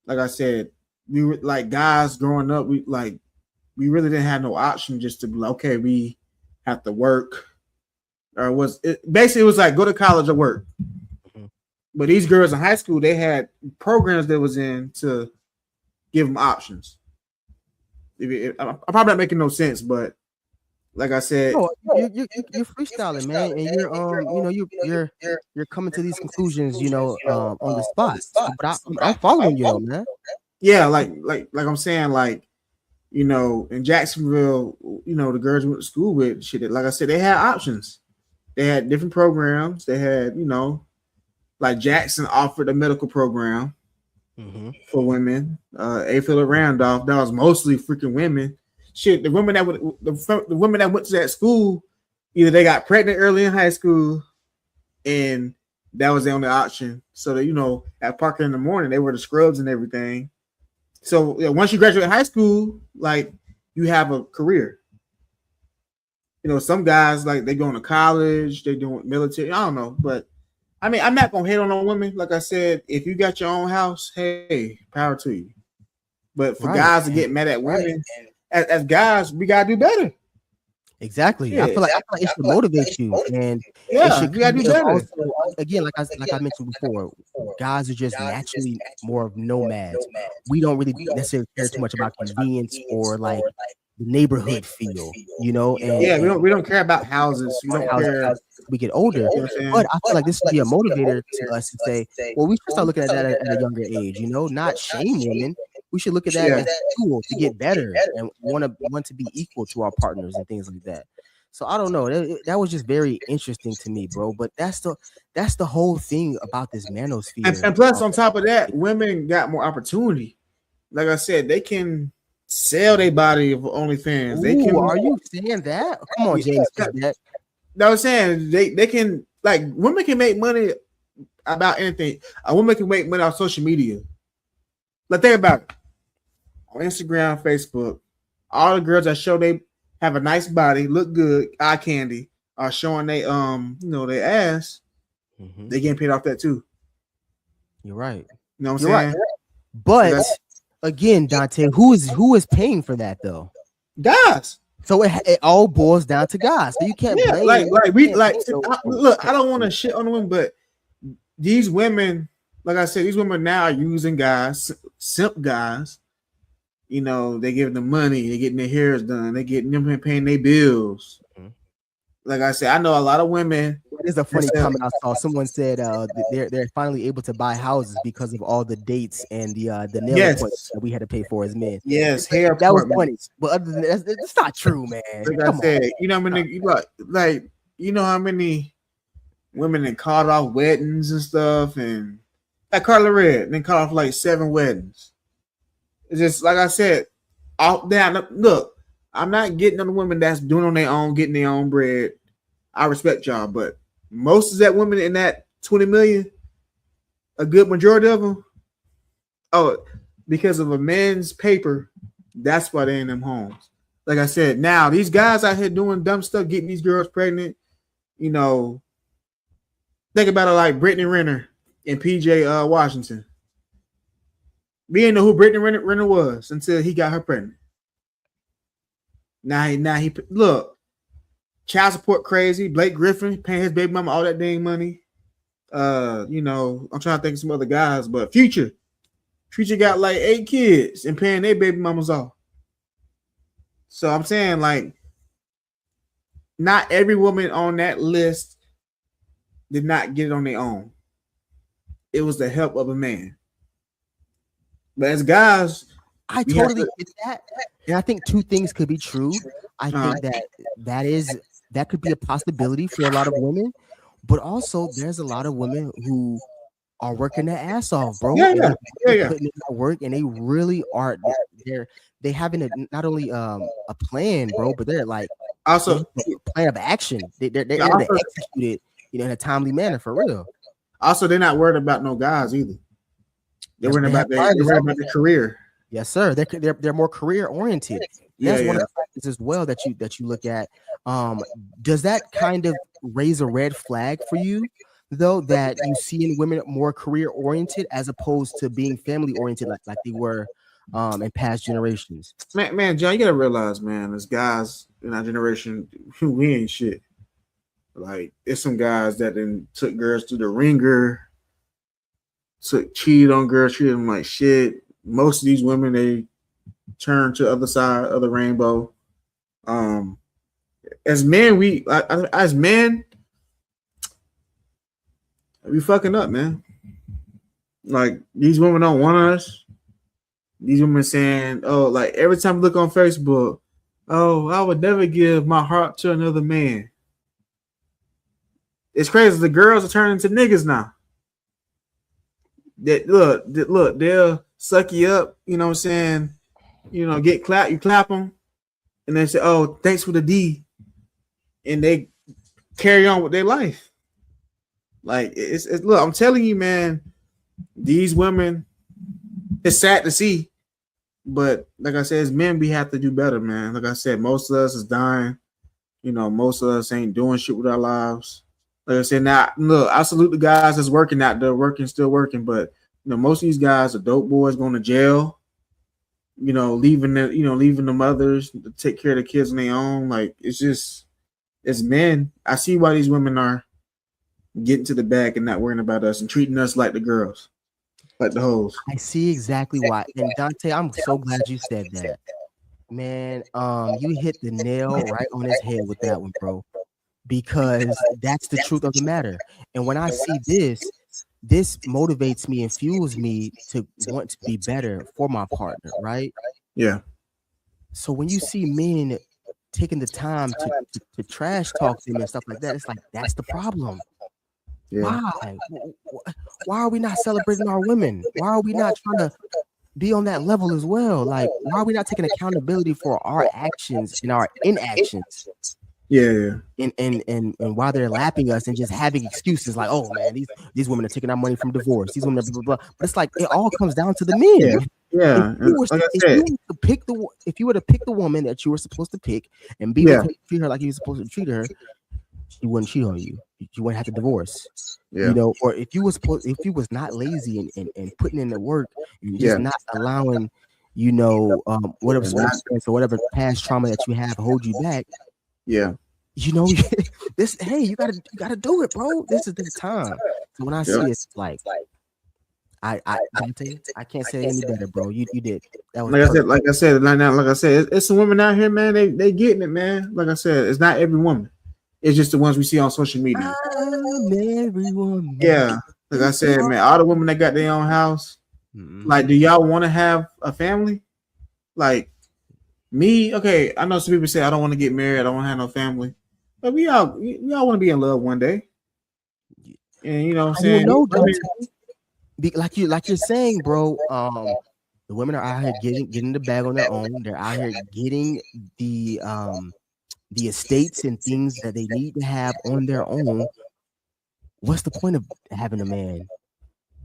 like I said, we were like guys growing up. We really didn't have no option just to be like, okay, we have to work. Or it was like go to college or work. But these girls in high school, they had programs that was in to give them options. I'm probably not making no sense, but like I said, you're freestyling, man, and you're coming to these conclusions, on the spot. But I'm following you, though, man. Yeah, like I'm saying, like, in Jacksonville, the girls we went to school with, shit. Like I said, they had options. They had different programs. They had, like Jackson offered a medical program for women. A. Philip Randolph, that was mostly freaking women. Shit, the women that went to that school, either they got pregnant early in high school, and that was the only option. So that at Parker in the morning, they were the scrubs and everything. So once you graduate high school, like you have a career. Some guys like they going to college, they doing military. I don't know, but I mean, I'm not gonna hate on no women. Like I said, if you got your own house, hey, power to you. But for guys to get mad at women. As guys, we gotta do better. Exactly. Yeah. I feel like it should motivate you, and we gotta do better. Also, again, like I mentioned before, guys are just naturally more of nomads. We don't really necessarily care too much about convenience or like the neighborhood feel, And we don't care about houses. We don't care. As we get older, but I feel like this would be a motivator to us to say, well, we should start looking at that at a younger age. Not shame women. We should look at that as a tool to get better and want to be equal to our partners and things like that. So I don't know. That was just very interesting to me, bro. But that's the whole thing about this manosphere. And plus, on top of that, women got more opportunity. Like I said, they can sell their body for OnlyFans. They can. Are you saying that? Come on, James. I was saying they can, like, women can make money about anything. A woman can make money on social media. Like, think about it. On Instagram, Facebook, all the girls that show they have a nice body, look good, eye candy, are showing they their ass. They getting paid off that too. You're right. You know what I'm saying? Right. But again, Dante, who is paying for that though? Guys. So it all boils down to guys. So you can't Yeah, blame. look, I don't want to shit on the women, but these women, like I said, these women now are using guys, simp guys. You know, they giving them money, they getting their hairs done, they getting them paying their bills. Mhm. Like I said, I know a lot of women. It is a funny comment I saw. Someone said they're finally able to buy houses because of all the dates and the nail appointments that we had to pay for as men. Yes, hair that was funny. But other than that, it's not true, man. Like I said, you know how many you know how many women that called off weddings and stuff, and like Carla Red, then called off like 7 weddings. It's just like I said, out there. Look, I'm not getting on the women that's doing on their own, getting their own bread. I respect y'all, but most of that women in that 20 million, a good majority of them, because of a man's paper, that's why they in them homes. Like I said, now these guys out here doing dumb stuff, getting these girls pregnant, you know, think about it like Brittany Renner and PJ Washington. We didn't know who Brittany Renner was until he got her pregnant. Now he look, child support crazy. Blake Griffin paying his baby mama all that dang money. You know, I'm trying to think of some other guys, but Future got like 8 kids and paying their baby mamas off. So I'm saying, like, not every woman on that list did not get it on their own. It was the help of a man. But as guys, I totally get that, and I think 2 things could be true. I think that could be a possibility for a lot of women, but also there's a lot of women who are working their ass off, bro. Yeah. Putting in that work, and they really are. They having not only a plan, bro, but they're like also a plan of action. They're able to execute it, you know, in a timely manner for real. Also, they're not worried about no guys either. They're worried about their career. Yes, sir. They're more career oriented. That's one of the factors as well that you look at. Does that kind of raise a red flag for you, though, that you see in women more career oriented as opposed to being family oriented like they were in past generations? Man, John, you gotta realize, man, as guys in our generation, we ain't shit. Like, it's some guys that then took girls to the ringer, cheated on girls, treated them like shit. Most of these women, they turn to the other side of the rainbow. As men, we fucking up, man. Like, these women don't want us. These women saying, oh, like every time I look on Facebook, oh, I would never give my heart to another man. It's crazy. The girls are turning to niggas now. Look, they'll suck you up, you know what I'm saying? You know, you clap them, and they say, oh, thanks for the D. And they carry on with their life. Like, it's look, I'm telling you, man, these women, it's sad to see, but like I said, as men, we have to do better, man. Like I said, most of us is dying. You know, most of us ain't doing shit with our lives. Like I said, now, look, I salute the guys that's working out there, still working, but you know, most of these guys are dope boys going to jail. You know, leaving the mothers to take care of the kids on their own. Like, it's just, as men, I see why these women are getting to the back and not worrying about us and treating us like the girls, like the hoes. I see exactly why. And Dante, I'm so glad you said that, man. You hit the nail right on his head with that one, bro, because that's the truth of the matter. And when I see this motivates me and fuels me to want to be better for my partner, right? Yeah. So when you see men taking the time to trash talk them and stuff like that, it's like, that's the problem. Yeah. Why are we not celebrating our women? Why are we not trying to be on that level as well? Like, why are we not taking accountability for our actions and our inactions? Yeah. And while they're lapping us and just having excuses like, oh man, these women are taking our money from divorce. These women are blah, blah, blah. But it's like, it all comes down to the men. Yeah. If you were to pick the woman that you were supposed to pick and be with her, treat her like you were supposed to treat her, she wouldn't cheat on you. You wouldn't have to divorce. Yeah. You know, or if you was not lazy and putting in the work and just not allowing you know, whatever circumstance or whatever past trauma that you have hold you back. Yeah. You know, this. Hey, you gotta do it, bro. This is the time. So when I see it, it's like, Dante, I can't say any better, bro. You did. That was perfect. like I said, it's some women out here, man. They getting it, man. Like I said, it's not every woman. It's just the ones we see on social media. Every woman. Yeah. Like I said, man, all the women that got their own house. Like, do y'all want to have a family? Like me, okay. I know some people say I don't want to get married. I don't want to have no family. But we all want to be in love one day. And you know what I'm saying? Like you're saying, bro. The women are out here getting the bag on their own. They're out here getting the estates and things that they need to have on their own. What's the point of having a man?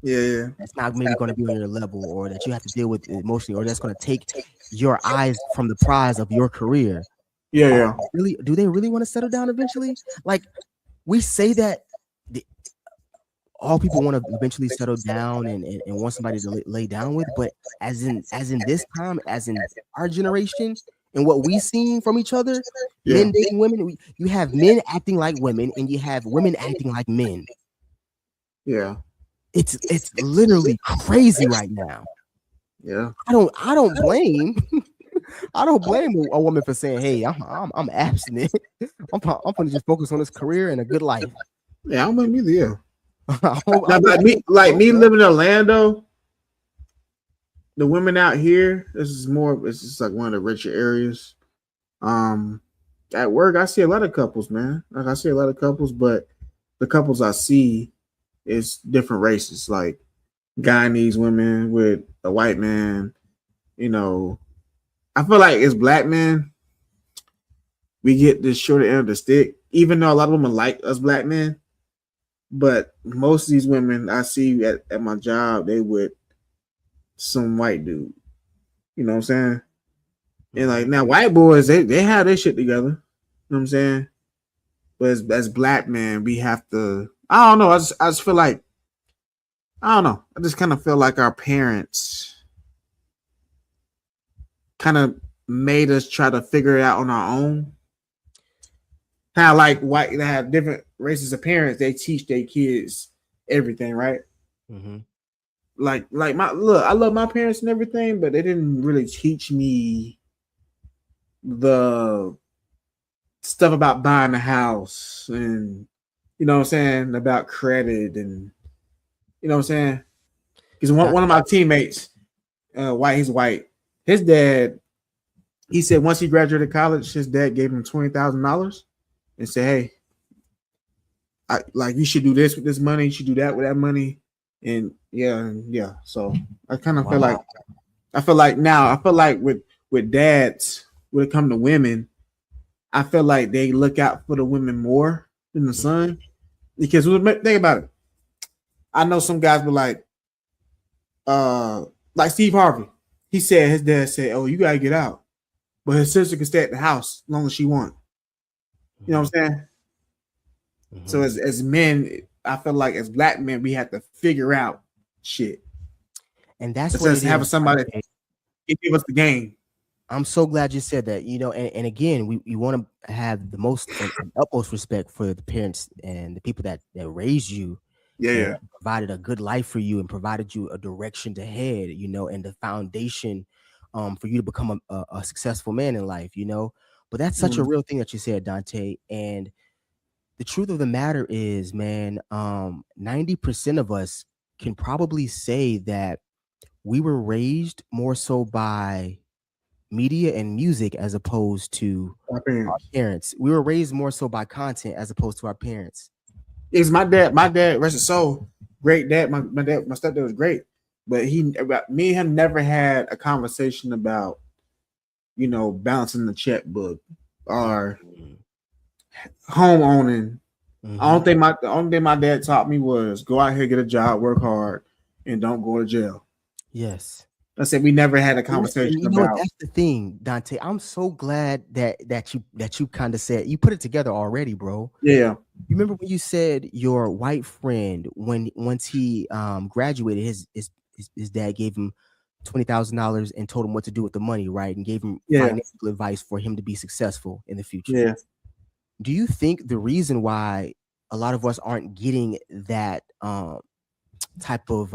Yeah. That's not maybe going to be on your level, or that you have to deal with emotionally, or that's going to take your eyes from the prize of your career. Yeah. Really, do they really want to settle down eventually? Like, we say that all people want to eventually settle down and want somebody to lay down with, but as in this time, as in our generation, and what we seen from each other, men dating women, you have men acting like women, and you have women acting like men. Yeah. It's literally crazy right now. Yeah. I don't blame I don't blame a woman for saying, "Hey, I'm abstinent. I'm gonna just focus on this career and a good life." Yeah, I don't blame either. Yeah. like me living in Orlando, the women out here, it's just like one of the richer areas. At work, I see a lot of couples, man. Like I see a lot of couples, but the couples I see is different races. Like Guyanese women with a white man. You know, I feel like as black men, we get the shorter end of the stick, even though a lot of women like us black men. But most of these women I see at my job, they with some white dude. You know what I'm saying? And like now, white boys, they have their shit together. You know what I'm saying? But as black men, we have to. I don't know. I just feel like I don't know. I just kind of feel like our parents kind of made us try to figure it out on our own. How like white they have different races of parents, they teach their kids everything, right? Mm-hmm. Like I love my parents and everything, but they didn't really teach me the stuff about buying a house and you know what I'm saying, about credit and you know what I'm saying. Because one of my teammates, he's white. His dad, he said once he graduated college, his dad gave him $20,000 and said, "Hey, you should do this with this money. You should do that with that money." And yeah. So I kind of feel like with dads, when it comes to women, I feel like they look out for the women more than the son. Because think about it. I know some guys were like Steve Harvey. He said his dad said, "Oh, you gotta get out," but his sister can stay at the house as long as she wants. You know what I'm saying? Mm-hmm. So as men, I feel like as black men, we have to figure out shit. And that's what having somebody give us the game. I'm so glad you said that. You know, and again, we want to have the most and utmost respect for the parents and the people that raised you. Yeah. Provided a good life for you and provided you a direction to head, you know, and the foundation for you to become a successful man in life, you know. But that's such a real thing that you said, Dante. And the truth of the matter is, man, 90% of us can probably say that we were raised more so by media and music as opposed to our parents. We were raised more so by content as opposed to our parents. It's my dad, rest his soul, great dad. My stepdad was great, but me and him never had a conversation about, you know, balancing the checkbook or home owning. Mm-hmm. The only thing my dad taught me was go out here, get a job, work hard, and don't go to jail. Yes. I said we never had a conversation about. That's the thing, Dante. I'm so glad that you kind of said you put it together already, bro. Yeah. You remember when you said your white friend once he graduated, his dad gave him $20,000 and told him what to do with the money, right? And gave him financial advice for him to be successful in the future. Yeah. Do you think the reason why a lot of us aren't getting that type of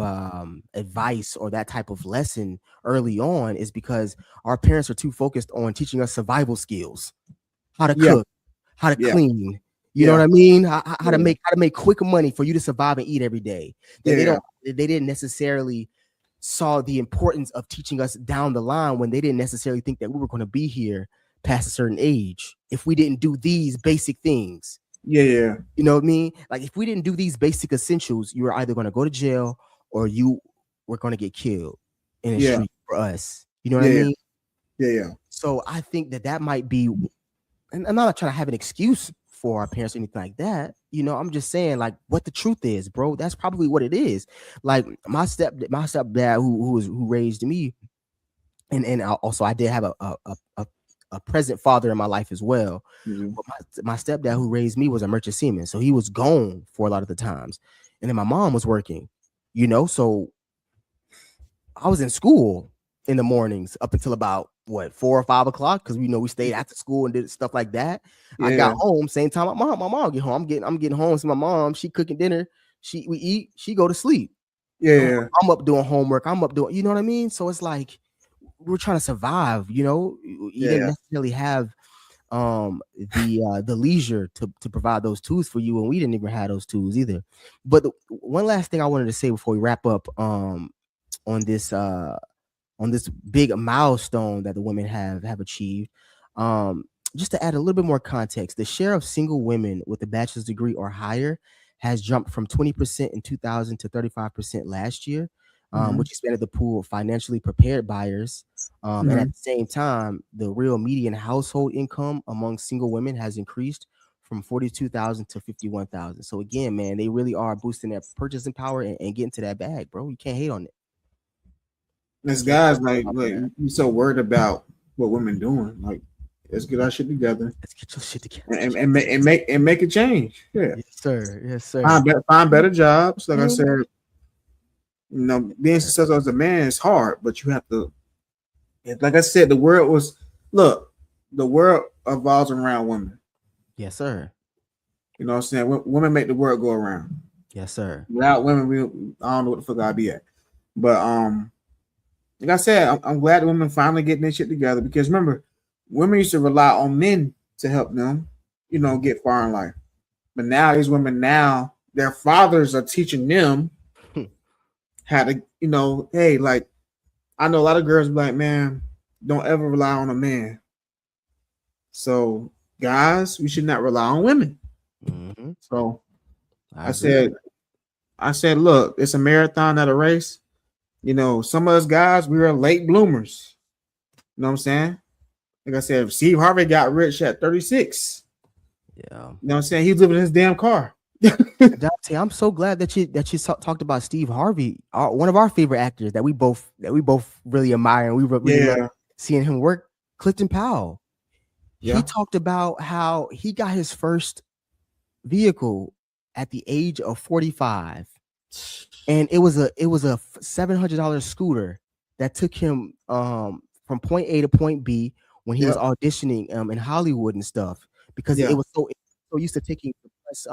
advice or that type of lesson early on is because our parents are too focused on teaching us survival skills, how to cook, how to clean, you know what I mean? How to make quick money for you to survive and eat every day. They didn't necessarily saw the importance of teaching us down the line when they didn't necessarily think that we were going to be here past a certain age if we didn't do these basic things. Yeah. You know what I mean? Like if we didn't do these basic essentials, you were either going to go to jail or you were going to get killed in the street for us. You know what I mean? Yeah. So I think that might be, and I'm not trying to have an excuse for our parents or anything like that. You know, I'm just saying like what the truth is, bro. That's probably what it is. Like my stepdad who raised me, and also I did have a present father in my life as well. Mm-hmm. But my stepdad who raised me was a merchant seaman, so he was gone for a lot of the times, and then my mom was working. You know, so I was in school in the mornings up until about 4 or 5 o'clock because we stayed after school and did stuff like that. I got home same time my mom get home. I'm getting home. So my mom, she cooking dinner. We eat. She go to sleep. I'm up doing homework. I'm up doing. You know what I mean? So it's like we're trying to survive. You know, you didn't necessarily have the leisure to provide those tools for you, and we didn't even have those tools either. But one last thing I wanted to say before we wrap up on this big milestone that the women have achieved, just to add a little bit more context, the share of single women with a bachelor's degree or higher has jumped from 20% in 2000 to 35% last year, which expanded the pool of financially prepared buyers. And at the same time, the real median household income among single women has increased from 42,000 to 51,000. So again, man, they really are boosting their purchasing power and getting to that bag, bro. You can't hate on it. There's guys like you so worried about what women doing. Like, let's get our shit together. Let's get your shit together and make a change. Yeah, yes, sir. Find better jobs. Like I said, being successful as a man is hard, but you have to. Like I said, the world evolves around women. Yes, sir. You know what I'm saying? Women make the world go around. Yes, sir. Without women, I don't know what the fuck I'd be at. But like I said, I'm glad the women finally getting their shit together because remember, women used to rely on men to help them, get far in life. But now these women, their fathers are teaching them how to, hey, like I know a lot of girls be like, man, don't ever rely on a man. So guys, we should not rely on women. Mm-hmm. So I said, look, it's a marathon, not a race. Some of us guys, we were late bloomers. You know what I'm saying? Like I said, Steve Harvey got rich at 36. Yeah. You know what I'm saying? He's living in his damn car. Dante, I'm so glad that you talked about Steve Harvey, one of our favorite actors that we both really admire, and we really love seeing him work. Clifton Powell. Yeah. He talked about how he got his first vehicle at the age of 45. And it was a $700 scooter that took him from point A to point B when he was auditioning in Hollywood and stuff, because it was so used to taking the bus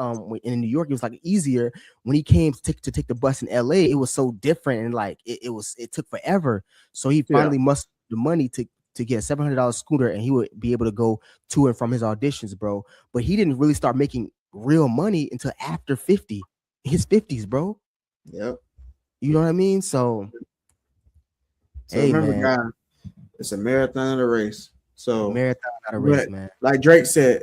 in New York. It was like easier when he came to take the bus in LA. It was so different, and like it took forever. So he finally mustered the money to get a $700 scooter, and he would be able to go to and from his auditions, bro. But he didn't really start making real money until after his 50s, bro. Yep. You know what I mean? So hey, remember, guys, it's a marathon and a race. So marathon, not a race, man. Like Drake said,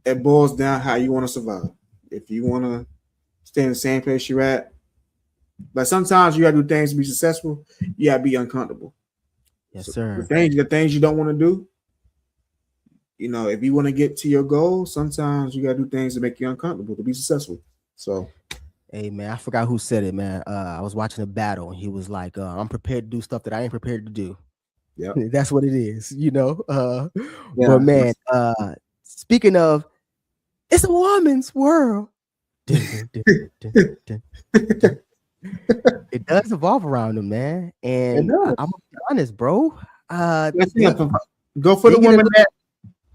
it boils down how you want to survive. If you want to stay in the same place you're at, but sometimes you gotta do things to be successful. You gotta be uncomfortable. Yes, sir. The things you don't want to do. If you want to get to your goal, sometimes you gotta do things to make you uncomfortable to be successful. So. Hey man, I forgot who said it, man. I was watching a battle, and he was like, "I'm prepared to do stuff that I ain't prepared to do." Yeah, that's what it is, But man, speaking of, it's a woman's world. It does evolve around them, man. It And does. I'm gonna be honest, bro. Let's They- go for the they get a woman little- that.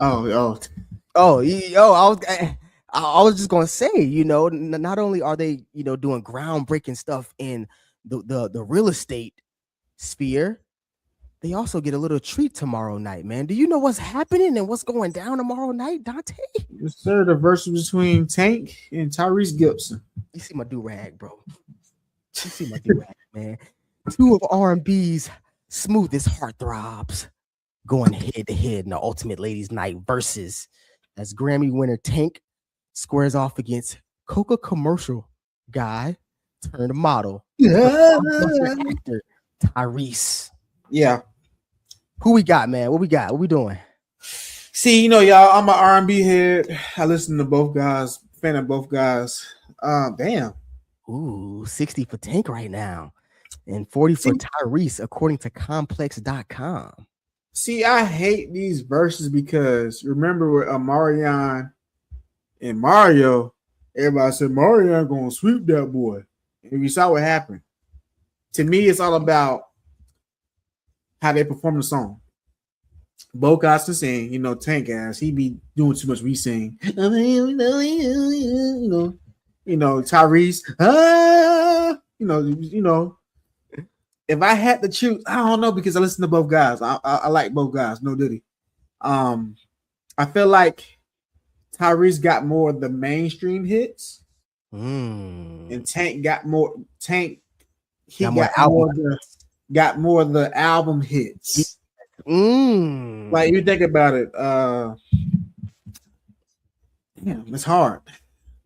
Oh. I was just gonna say, not only are they, doing groundbreaking stuff in the real estate sphere, they also get a little treat tomorrow night, man. Do you know what's happening and what's going down tomorrow night, Dante? Yes, sir. The versus between Tank and Tyrese Gibson. You see my do-rag, bro. You see my do-rag, man. Two of R&B's smoothest heartthrobs going head to head in the Ultimate Ladies Night versus as Grammy winner Tank squares off against Coca commercial guy turned model, actor Tyrese. Yeah. Who we got, man? What we got? What we doing? See, y'all, I'm an R&B head. I listen to both guys, fan of both guys. Damn. Ooh, 60 for Tank right now and 40 for Tyrese, according to complex.com. See, I hate these verses because remember with Marion and Mario, everybody said Marion gonna sweep that boy. And we saw what happened. To me, it's all about how they perform the song. Both guys can sing, Tank ass, he be doing too much re-sing. Tyrese, if I had to choose, I don't know because I listen to both guys. I like both guys, no diddy. I feel like Tyrese got more of the mainstream hits, and Tank got more. He got more of the album hits. Like you think about it, it's hard.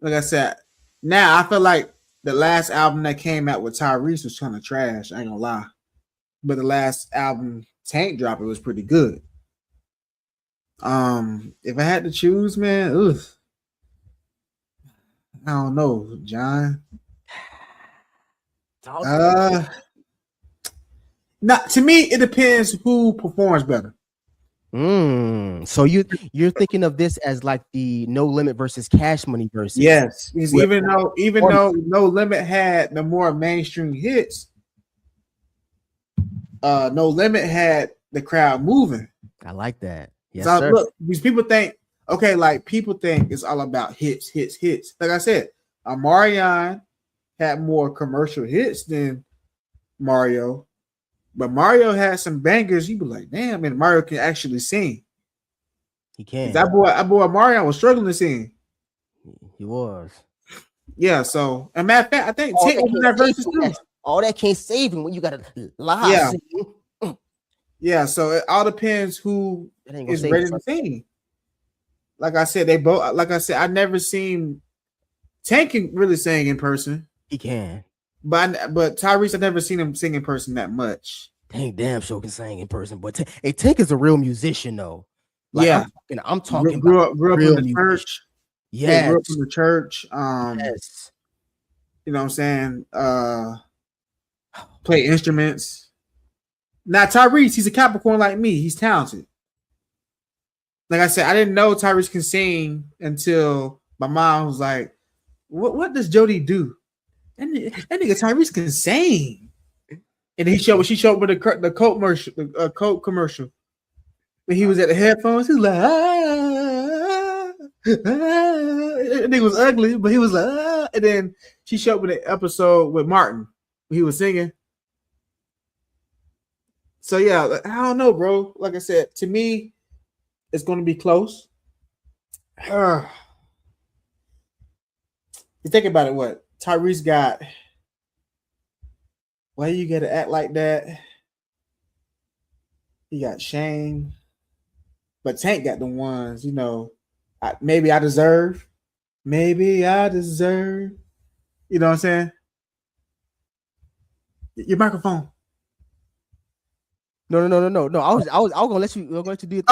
Like I said, now I feel like the last album that came out with Tyrese was kind of trash. I ain't gonna lie, but the last album Tank dropped, it was pretty good. If I had to choose, man, I don't know, John. Not to me, it depends who performs better. So you're thinking of this as like the No Limit versus Cash Money versus. Yes, because even though No Limit had the more mainstream hits, No Limit had the crowd moving. I like that. Yes, so sir. Look, these people think people think it's all about hits. Like I said, Marion had more commercial hits than Mario. But Mario had some bangers. You be like, damn, and Mario can actually sing. He can. That boy Mario was struggling to sing. He was. Yeah. So, a matter of fact, I think Tank opened that verse too. All that can't save him when you got a live sing. Yeah. So it all depends who is ready to sing. Like I said, I never seen Tank can really sing in person. He can. But Tyrese, I've never seen him sing in person that much. Tank damn sure can sing in person, but Tank is a real musician though. Like, yeah, I'm talking grew up in the church. Yeah, grew up in the church. Yes, you know what I'm saying. Play instruments. Now Tyrese, he's a Capricorn like me. He's talented. Like I said, I didn't know Tyrese can sing until my mom was like, "What does Jody do?" That nigga Tyrese can sing. And she showed with the Coke commercial. When he was at the headphones, he was like, That nigga was ugly, but he was like, And then she showed with the episode with Martin when he was singing. So yeah, I don't know, bro. Like I said, to me, it's going to be close. You think about it, what? Tyrese got, why you gotta act like that? He got Shane, but Tank got the ones, maybe I deserve. You know what I'm saying? Your microphone. No. I was gonna let you do it.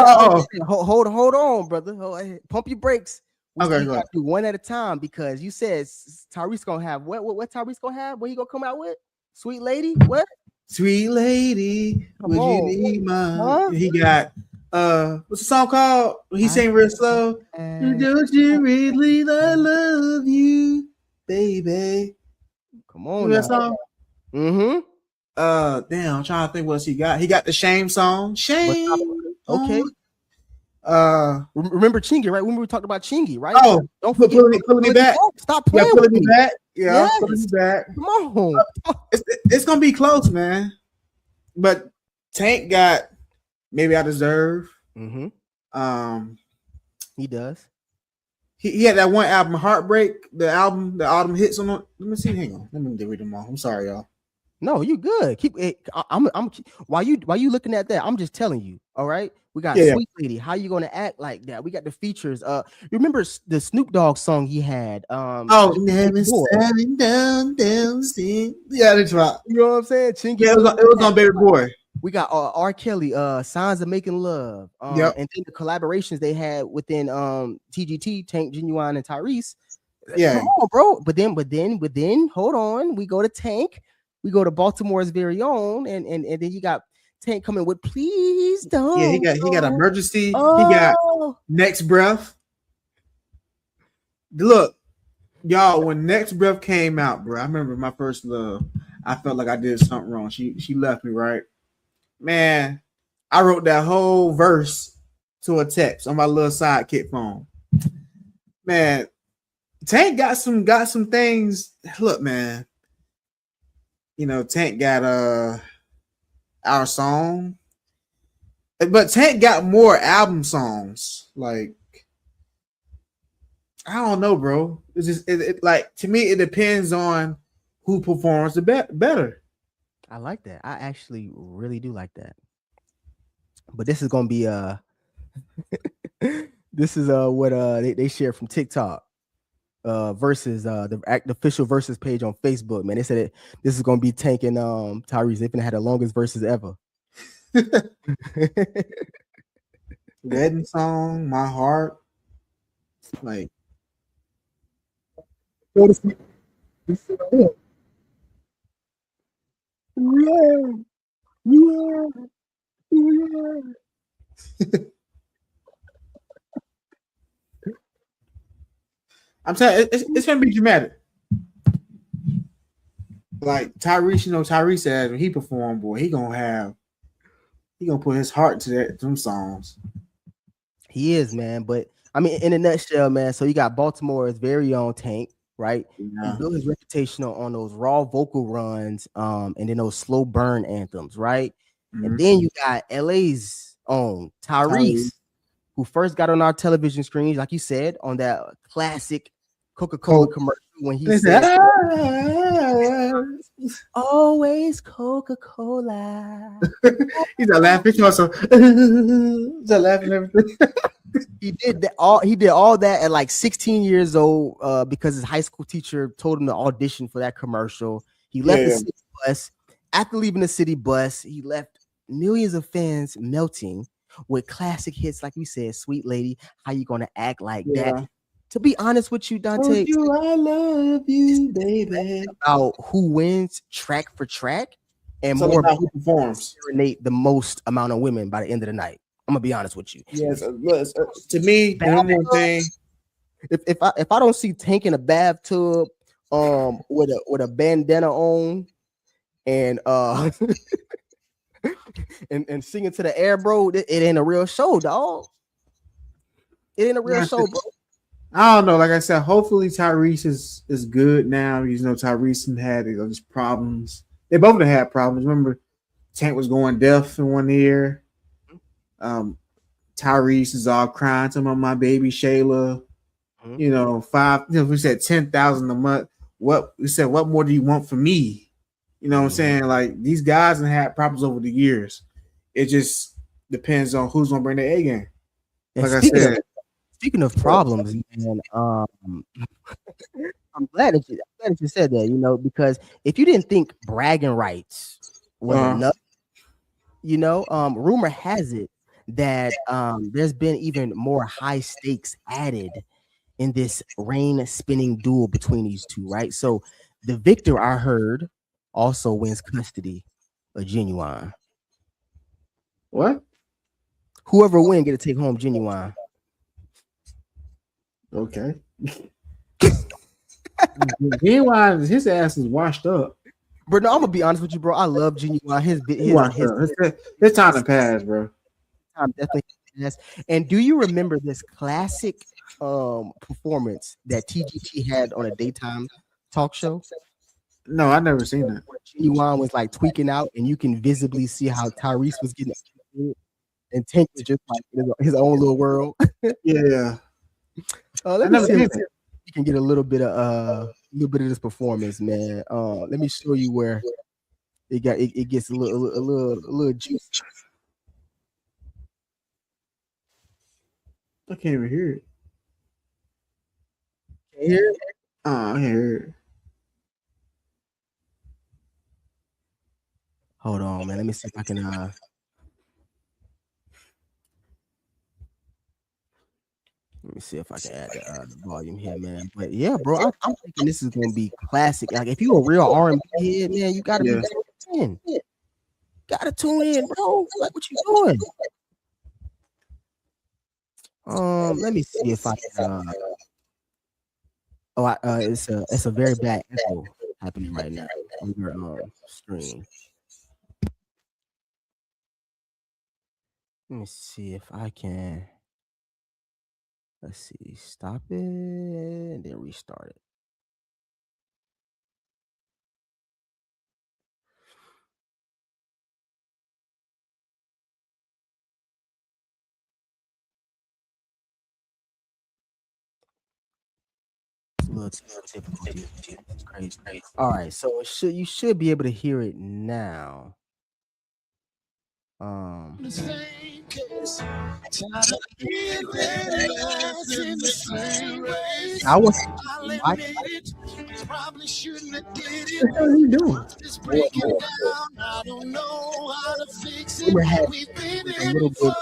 Hold on, brother. Pump your brakes. Okay, go ahead. Do one at a time because you said Tyrese gonna have what Tyrese gonna have? What he gonna come out with? Sweet lady? What? Sweet lady, would you need my? He got what's the song called? He sang real slow. Don't you really love you, baby? Come on You now. that song? Mm-hmm. Damn, I'm trying to think what else he got. He got the Shame song. Shame. Okay. Remember Chingy, right? When we talked about Chingy, right? Oh, Don't forget pulling me back. Stop playing with me. Back. Yeah, Yes. pulling me back. Come on. It's gonna be close, man. But Tank got Maybe I Deserve. Mm-hmm. He does. He had that one album, Heartbreak. The autumn hits on. Let me see. Hang on. Let me read them all. I'm sorry, y'all. No, you good. Keep it. I'm while you looking at that, I'm just telling you. All right. We got Sweet Lady. How you gonna act like that? We got the features. Remember the Snoop Dogg song he had? Never standing down, sing. Yeah, that's right. You know what I'm saying? Chingy, yeah, it was on Baby Boy. We got R. Kelly, Signs of Making Love. And then the collaborations they had within TGT, Tank, Genuine, and Tyrese. Yeah. Come on, bro. But then, hold on. We go to Tank. We go to Baltimore's very own, and then you got Tank coming with Please Don't. Yeah, he got Emergency. Oh. He got Next Breath. Look, y'all, when Next Breath came out, bro, I remember my first love. I felt like I did something wrong. She left me, right? Man, I wrote that whole verse to a text on my little sidekick phone. Man, Tank got some things. Look, man. You know, Tank got Our Song. But Tank got more album songs. Like, I don't know, bro. It's just like, to me, it depends on who performs the better. I like that. I actually really do like that. But this is gonna be this is what they shared from TikTok versus the official versus page on Facebook. Man, they said this is gonna be Tank and Tyrese. They've had the longest verses ever. Wedding Song, My Heart, like. Yeah. I'm telling you, it's gonna be dramatic. Like Tyrese, Tyrese says when he performed, boy, he gonna put his heart to them songs. He is, man. But I mean, in a nutshell, man. So you got Baltimore's very own Tank, right? Yeah. He built his reputation on those raw vocal runs, and then those slow burn anthems, right? Mm-hmm. And then you got LA's own Tyrese, who first got on our television screens, like you said, on that classic Coca-Cola commercial when he said, "Always Coca-Cola." He's a laughing also. He's a laughing everything. He did all that at like 16 years old because his high school teacher told him to audition for that commercial. He left the city bus. After leaving the city bus, he left millions of fans melting with classic hits like we said, Sweet Lady, How You Gonna Act Like That. To be honest with you, Dante, I love you, baby. About who wins track for track and more about who performs. Serenade the most amount of women by the end of the night. I'm gonna be honest with you. Yes, to me, the number one thing. If I don't see Tank in a bathtub, with a bandana on, and and singing to the air, bro, it ain't a real show, dog. It ain't a real show, bro. I don't know. Like I said, hopefully Tyrese is good now. You know, Tyrese had these problems. They both had problems. Remember, Tank was going deaf in one ear. Tyrese is all crying to my baby Shayla. Mm-hmm. You know, we said 10,000 a month. What more do you want from me? You know what I'm saying? Like, these guys have had problems over the years. It just depends on who's gonna bring the A game. Like I said. Speaking of problems, man, I'm glad that you said that, you know, because if you didn't think bragging rights was enough, you know, rumor has it that there's been even more high stakes added in this rain spinning duel between these two, right? So the victor, I heard, also wins custody of Genuine. What? Whoever wins get to take home Genuine. Okay. Genuine, his ass is washed up. Bro, no, I'm gonna be honest with you, bro. I love Genuine. His time to pass, bro. Time definitely has. And do you remember this classic performance that TGT had on a daytime talk show? No, I never seen that. Genuine was like tweaking out, and you can visibly see how Tyrese was getting it, and Tank was just like in his own little world. Yeah. Let me see if you can get a little bit of this performance, man. Let me show you where it gets a little juicy. I can't even hear it. Can you hear it? I can't hear it. Hold on, man. Let me see if I can let me see if I can add the volume here, man. But yeah, bro, I'm thinking this is gonna be classic. Like, if you're a real R&B head, man, you gotta be tuned in. Gotta tune in, bro. Like, what you doing? Let me see if I can. It's a very bad echo happening right now on your screen. Let me see if I can. Let's see. Stop it and then restart it. It's a little difficult. It's crazy. All right, so you should be able to hear it now. I was probably shouldn't have did it. What are you doing? Just break it down. I don't know how to fix it. We've been a little bit.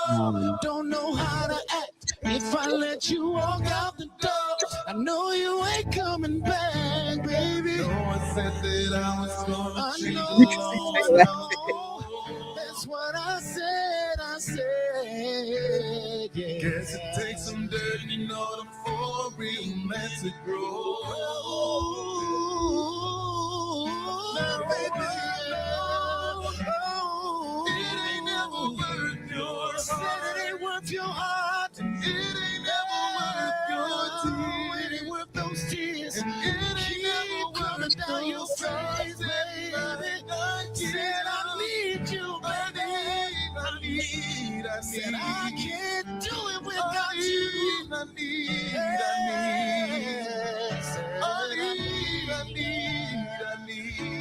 Don't know how to act. If I let you walk out the door, I know you ain't coming back, baby. No one said that I was gonna treat you. That's what I said. Yeah. Guess it takes some dirt in order for a real man to grow. Now, baby, it ain't never worth your heart. It ain't worth your heart. It ain't never worth your tears. It ain't worth those tears. And it ain't never worth down your face, baby. Said I need you, baby. I said I can't do it without you. I need.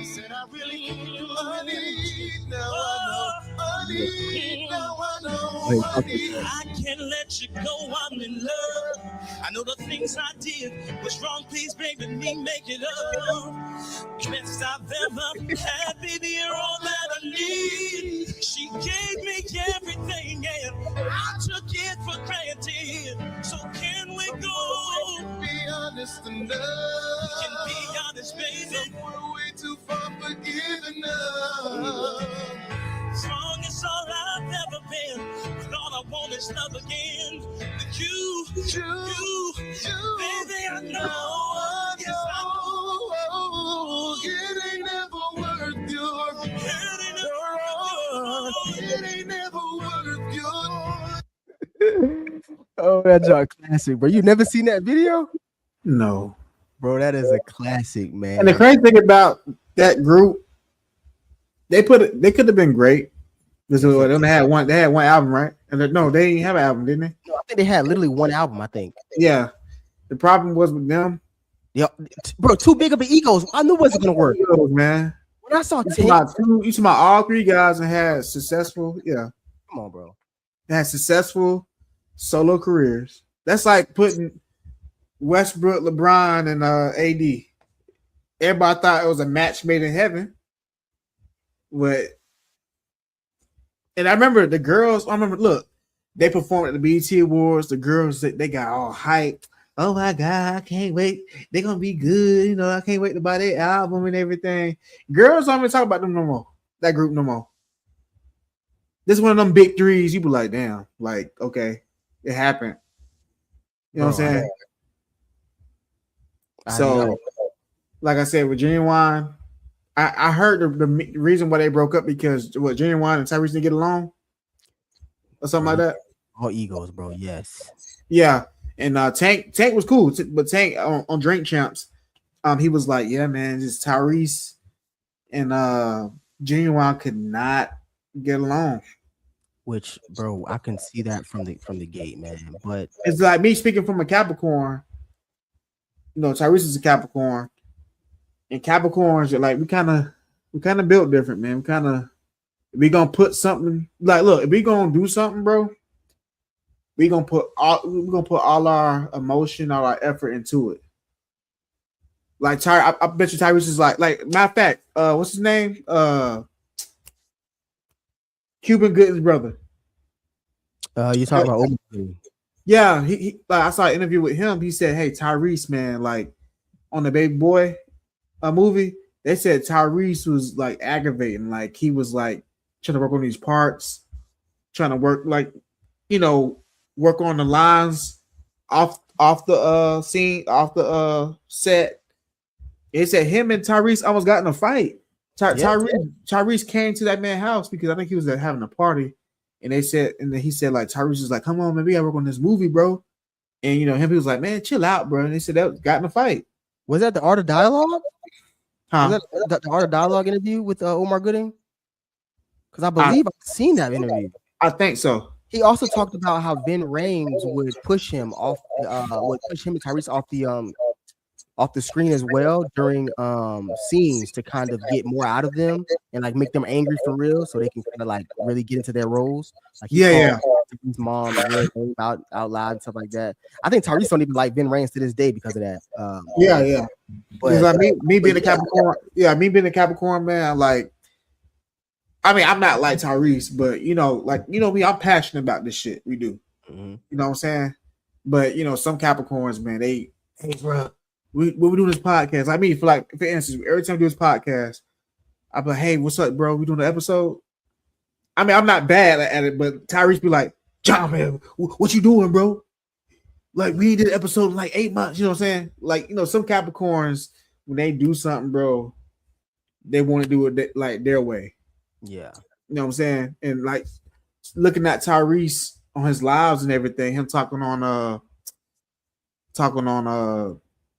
Said I really need you. I need. Now I know. I can't let you go. I'm in love. I know the things I did was wrong. Please, baby, me make it up. Best I've ever had, baby, you're all that I need. She gave me everything, and I took it for granted. So can we go? Be honest enough. Can be honest, baby. We're way too far for giving up. Strong is all I've ever been, but all I want is love again. With you, baby, I know. Yes, I know. It ain't never worth your. It ain't never worth your. Oh, that's a classic, bro. You never seen that video? No, bro. That is a classic, man. And the crazy thing about that group, they could have been great. They had one album, right? And they didn't have an album, didn't they? No, I think they had literally one album. I think. Yeah, the problem was with them. Yeah, bro, too big of an egos. I knew it wasn't gonna work, man. When I saw you talking about all three guys and had successful, come on, bro. They had successful solo careers. That's like putting Westbrook, LeBron, and AD. Everybody thought it was a match made in heaven, and I remember the girls. Look, they performed at the BET Awards. The girls, they got all hyped. Oh my God, I can't wait. They're gonna be good. I can't wait to buy their album and everything. Girls don't even talk about them no more. That group no more. This is one of them big threes. You be like, damn, like, okay, it happened. You know what I'm saying? like I said with Genuine, I heard the reason why they broke up because what Genuine and Tyrese didn't get along or something like that. All egos, bro. Yes. Yeah, and Tank was cool, but Tank on Drink Champs, he was like, yeah, man, just Tyrese and Genuine could not get along. Which, bro, I can see that from the gate, man. But it's like me speaking from a Capricorn. You know, Tyrese is a Capricorn, and Capricorns are like we kind of built different, man. We gonna put something like, look, if we gonna do something, bro, we're gonna put all our emotion, all our effort into it. Like I bet you Tyrese is like matter of fact, what's his name? Cuban Gooden's brother. You talking about Omar? Yeah, he like I saw an interview with him. He said, "Hey, Tyrese, man, like on the Baby Boy movie, they said Tyrese was like aggravating, like he was like trying to work on these parts, trying to work like, you know, work on the lines off the scene, off the set." It said him and Tyrese almost got in a fight. Tyrese came to that man's house because I think he was having a party, and they said, and then he said like Tyrese was like, "Come on, man, we gotta work on this movie, bro." And you know him, he was like, "Man, chill out, bro." And they said that got in a fight. Was that the Art of Dialogue? Huh? Was that the Art of Dialogue interview with Omar Gooding? Because I believe I've seen that interview. I think so. He also talked about how Vin Rames would push him off, would push him and Tyrese off the screen as well during scenes to kind of get more out of them and like make them angry for real, so they can kind of like really get into their roles. Like his mom out loud and stuff like that. I think Tyrese don't even like Vin Rames to this day because of that. But like me being a Capricorn, me being a Capricorn, man, like, I mean, I'm not like Tyrese, but you know, like, you know me, I'm passionate about this shit. We do, you know what I'm saying? But you know, some Capricorns, man, hey, bro, we doing this podcast. I mean, for instance, every time we do this podcast, I'm like, hey, what's up, bro? We doing an episode. I mean, I'm not bad at it, but Tyrese be like, John, man, what you doing, bro? Like, we did an episode in like 8 months, you know what I'm saying? Like, you know, some Capricorns, when they do something, bro, they want to do it like their way. Yeah. You know what I'm saying? And like looking at Tyrese on his lives and everything, him talking on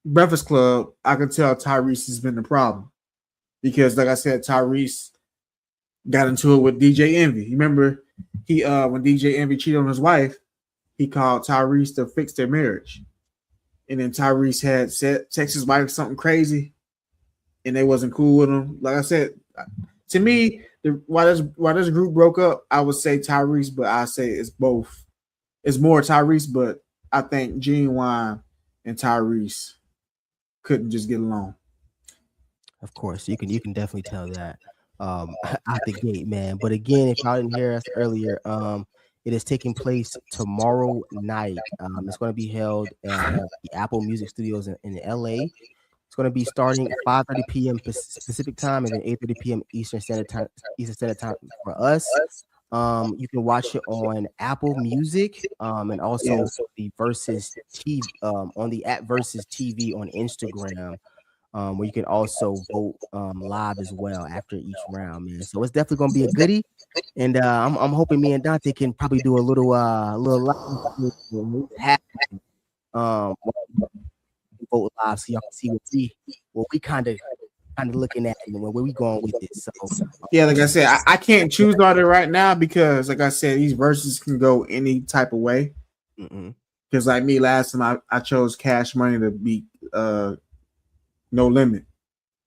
Breakfast Club, I can tell Tyrese has been the problem. Because like I said, Tyrese got into it with DJ Envy. You remember he when DJ Envy cheated on his wife, he called Tyrese to fix their marriage. And then Tyrese had text his wife something crazy and they wasn't cool with him. Like I said, to me, why this group broke up, I would say Tyrese, but I say it's both. It's more Tyrese, but I think Genuine and Tyrese couldn't just get along. Of course, you can definitely tell that out the gate, man. But again, if y'all didn't hear us earlier, it is taking place tomorrow night. It's going to be held at the Apple Music Studios in LA. It's going to be starting at 5:30 p.m. Pacific time and then 8:30 p.m. Eastern Standard Time for us. You can watch it on Apple Music and also the Verzuz TV on the @Verzuz TV on Instagram, where you can also vote live as well after each round, man. So it's definitely going to be a goodie, and I'm hoping me and Dante can probably do a little live vote live so y'all can see what we kind of looking at and where we going with it. So yeah, like I said, I can't choose order right now because like I said, these verses can go any type of way. Because like me last time I chose Cash Money to beat No Limit.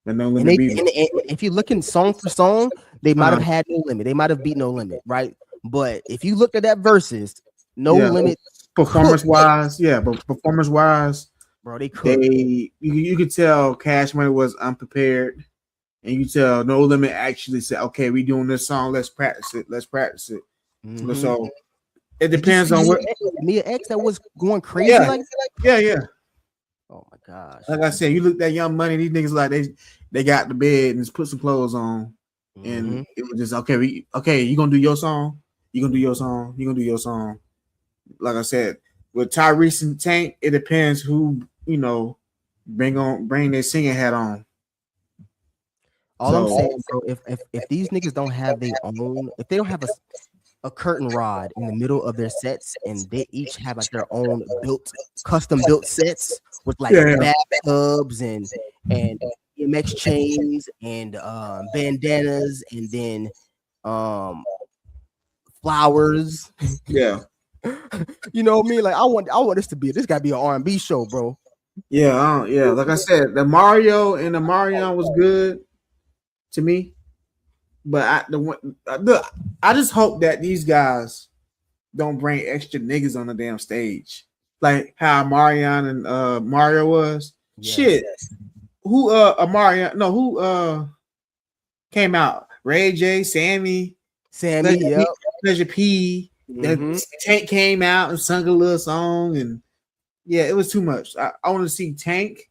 The No Limit beat. And if you're looking song for song, they might have had No Limit. They might have beat No Limit, right? But if you looked at that versus No Limit performance wise, but performance wise, bro, they could. You could tell Cash Money was unprepared, and you tell No Limit actually said, "Okay, we doing this song. Let's practice it. So it depends on what Mia X that was going crazy. Yeah. Oh my gosh! Like I said, you look at Young Money. These niggas like they got the bed and just put some clothes on, and it was just okay. You gonna do your song? You gonna do your song? You gonna do your song? Like I said, with Tyrese and Tank, it depends who bring their singing hat on. All I'm saying, bro, if these niggas don't have their own, if they don't have a curtain rod in the middle of their sets, and they each have like their own custom built sets with like bathtubs and DMX chains and bandanas and then flowers. Yeah. You know what I mean? Like I want this gotta be an R&B show, bro. Yeah, like I said, the Mario and the Marion was good to me. But I just hope that these guys don't bring extra niggas on the damn stage, like how Marion and Mario was. Yeah. Shit, who Marion? No, who came out? Ray J, Sammy, yeah, Pleasure P. Tank came out and sung a little song, and yeah, it was too much. I want to see Tank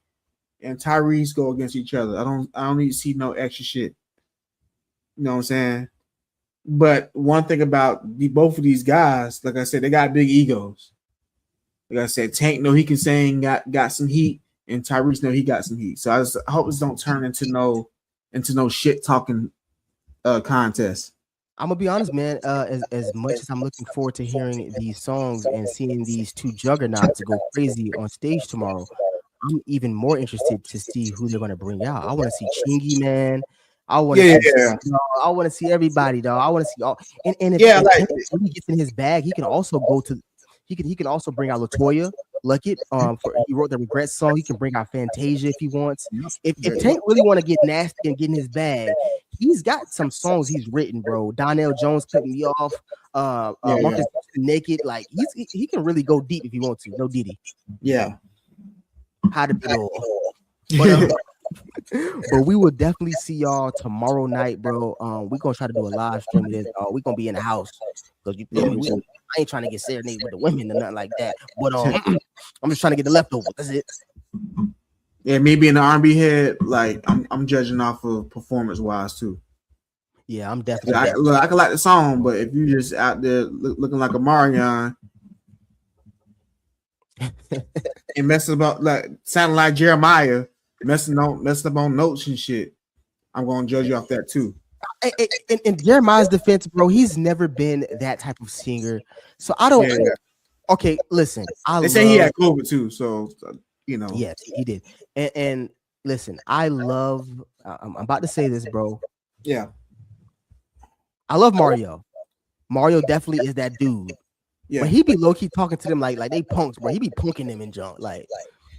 and Tyrese go against each other. I don't need to see no extra shit. You know what I'm saying? But one thing about both of these guys, like I said, they got big egos. Like I said, Tank know he can sing, got some heat, and Tyrese know he got some heat. So I hope this don't turn into no shit talking contest. I'm gonna be honest, man. As much as I'm looking forward to hearing these songs and seeing these two juggernauts go crazy on stage tomorrow, I'm even more interested to see who they're gonna bring out. I want to see Chingy, man. I want to see everybody, dog. I want to see all. And if when he gets in his bag, he can also go to. He can also bring out LaToya Luckett. He wrote the Regret song. He can bring out Fantasia if he wants. If Tank really want to get nasty and get in his bag, he's got some songs he's written, bro. Donnell Jones Cutting Me Off. Marcus Naked. Like he can really go deep if he wants to. No Diddy. Yeah. How to be all. But we will definitely see y'all tomorrow night, bro. We're gonna try to do a live stream of this. We're gonna be in the house because you feel me. I ain't trying to get serenaded with the women or nothing like that. But I'm just trying to get the leftovers. That's it. Yeah, me being the R&B head, like I'm judging off of performance wise too. Yeah, I'm definitely. I can like the song, but if you just out there looking like a Marion and messing about like sounding like Jeremiah. Messing up on notes and shit, I'm gonna judge you off that too. In Jeremiah's defense, bro, he's never been that type of singer. So I don't. Yeah. Okay, listen. They say he had COVID too, so you know. Yes, he did. And listen, I love. I'm about to say this, bro. Yeah. I love Mario. Mario definitely is that dude. Yeah. But he be low key talking to them like they punks, bro. He be punking them in junk like.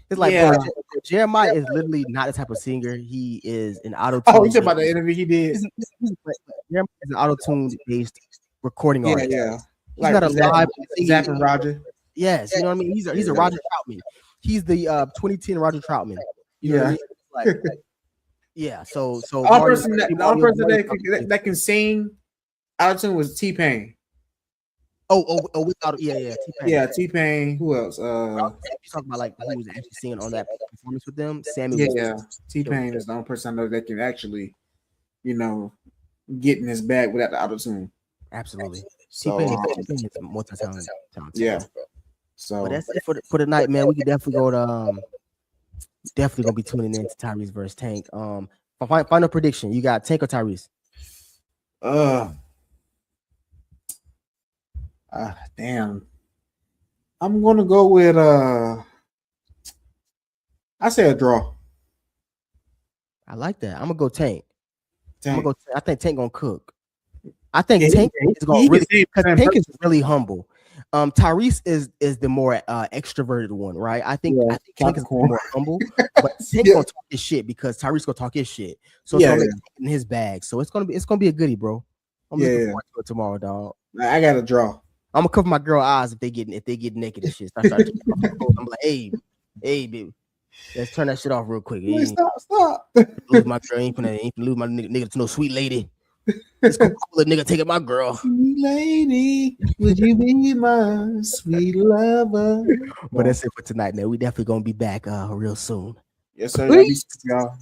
It's like bro, Jeremiah is literally not the type of singer. He is an auto-tune. Oh, you talking about the interview he did? Jeremiah is an auto-tune based recording artist. Yeah. He's not a live Zach and Roger. Yes, you know what I mean. He's a Roger Troutman. He's the 2010 Roger Troutman. You know what I mean? Like, yeah. So the only person that can sing auto-tune was T-Pain. Without T-Pain. Yeah, T-Pain. Who else? You talking about like who was actually singing on that performance with them? Sammy. Yeah. T-Pain is the only person I know that can actually, get in his bag without the auto-tune. Absolutely. So T-Pain is multi-talented. Yeah. So, but that's it for the night, man. We could definitely go to definitely gonna be tuning in to Tyrese versus Tank. Final prediction: you got Tank or Tyrese? Damn. I'm gonna go with I say a draw. I like that. I'm gonna go Tank. I think Tank gonna cook. I think Tank is gonna really because Tank is really humble. Tyrese is the more extroverted one, right? I think Tank is more humble, but Tank gonna talk his shit because Tyrese gonna talk his shit. So it's gonna be in his bag. So it's gonna be a goodie, bro. I'm looking forward to it tomorrow, dog. I got a draw. I'm gonna cover my girl eyes if they get naked and shit. I'm like, hey, baby, let's turn that shit off real quick. Wait, stop. Lose my girl. Ain't gonna lose my nigga to no sweet lady. This Coca-Cola nigga taking my girl. Sweet lady, would you be my sweet lover? But that's it for tonight, man. We definitely gonna be back real soon. Yes, sir. Y'all.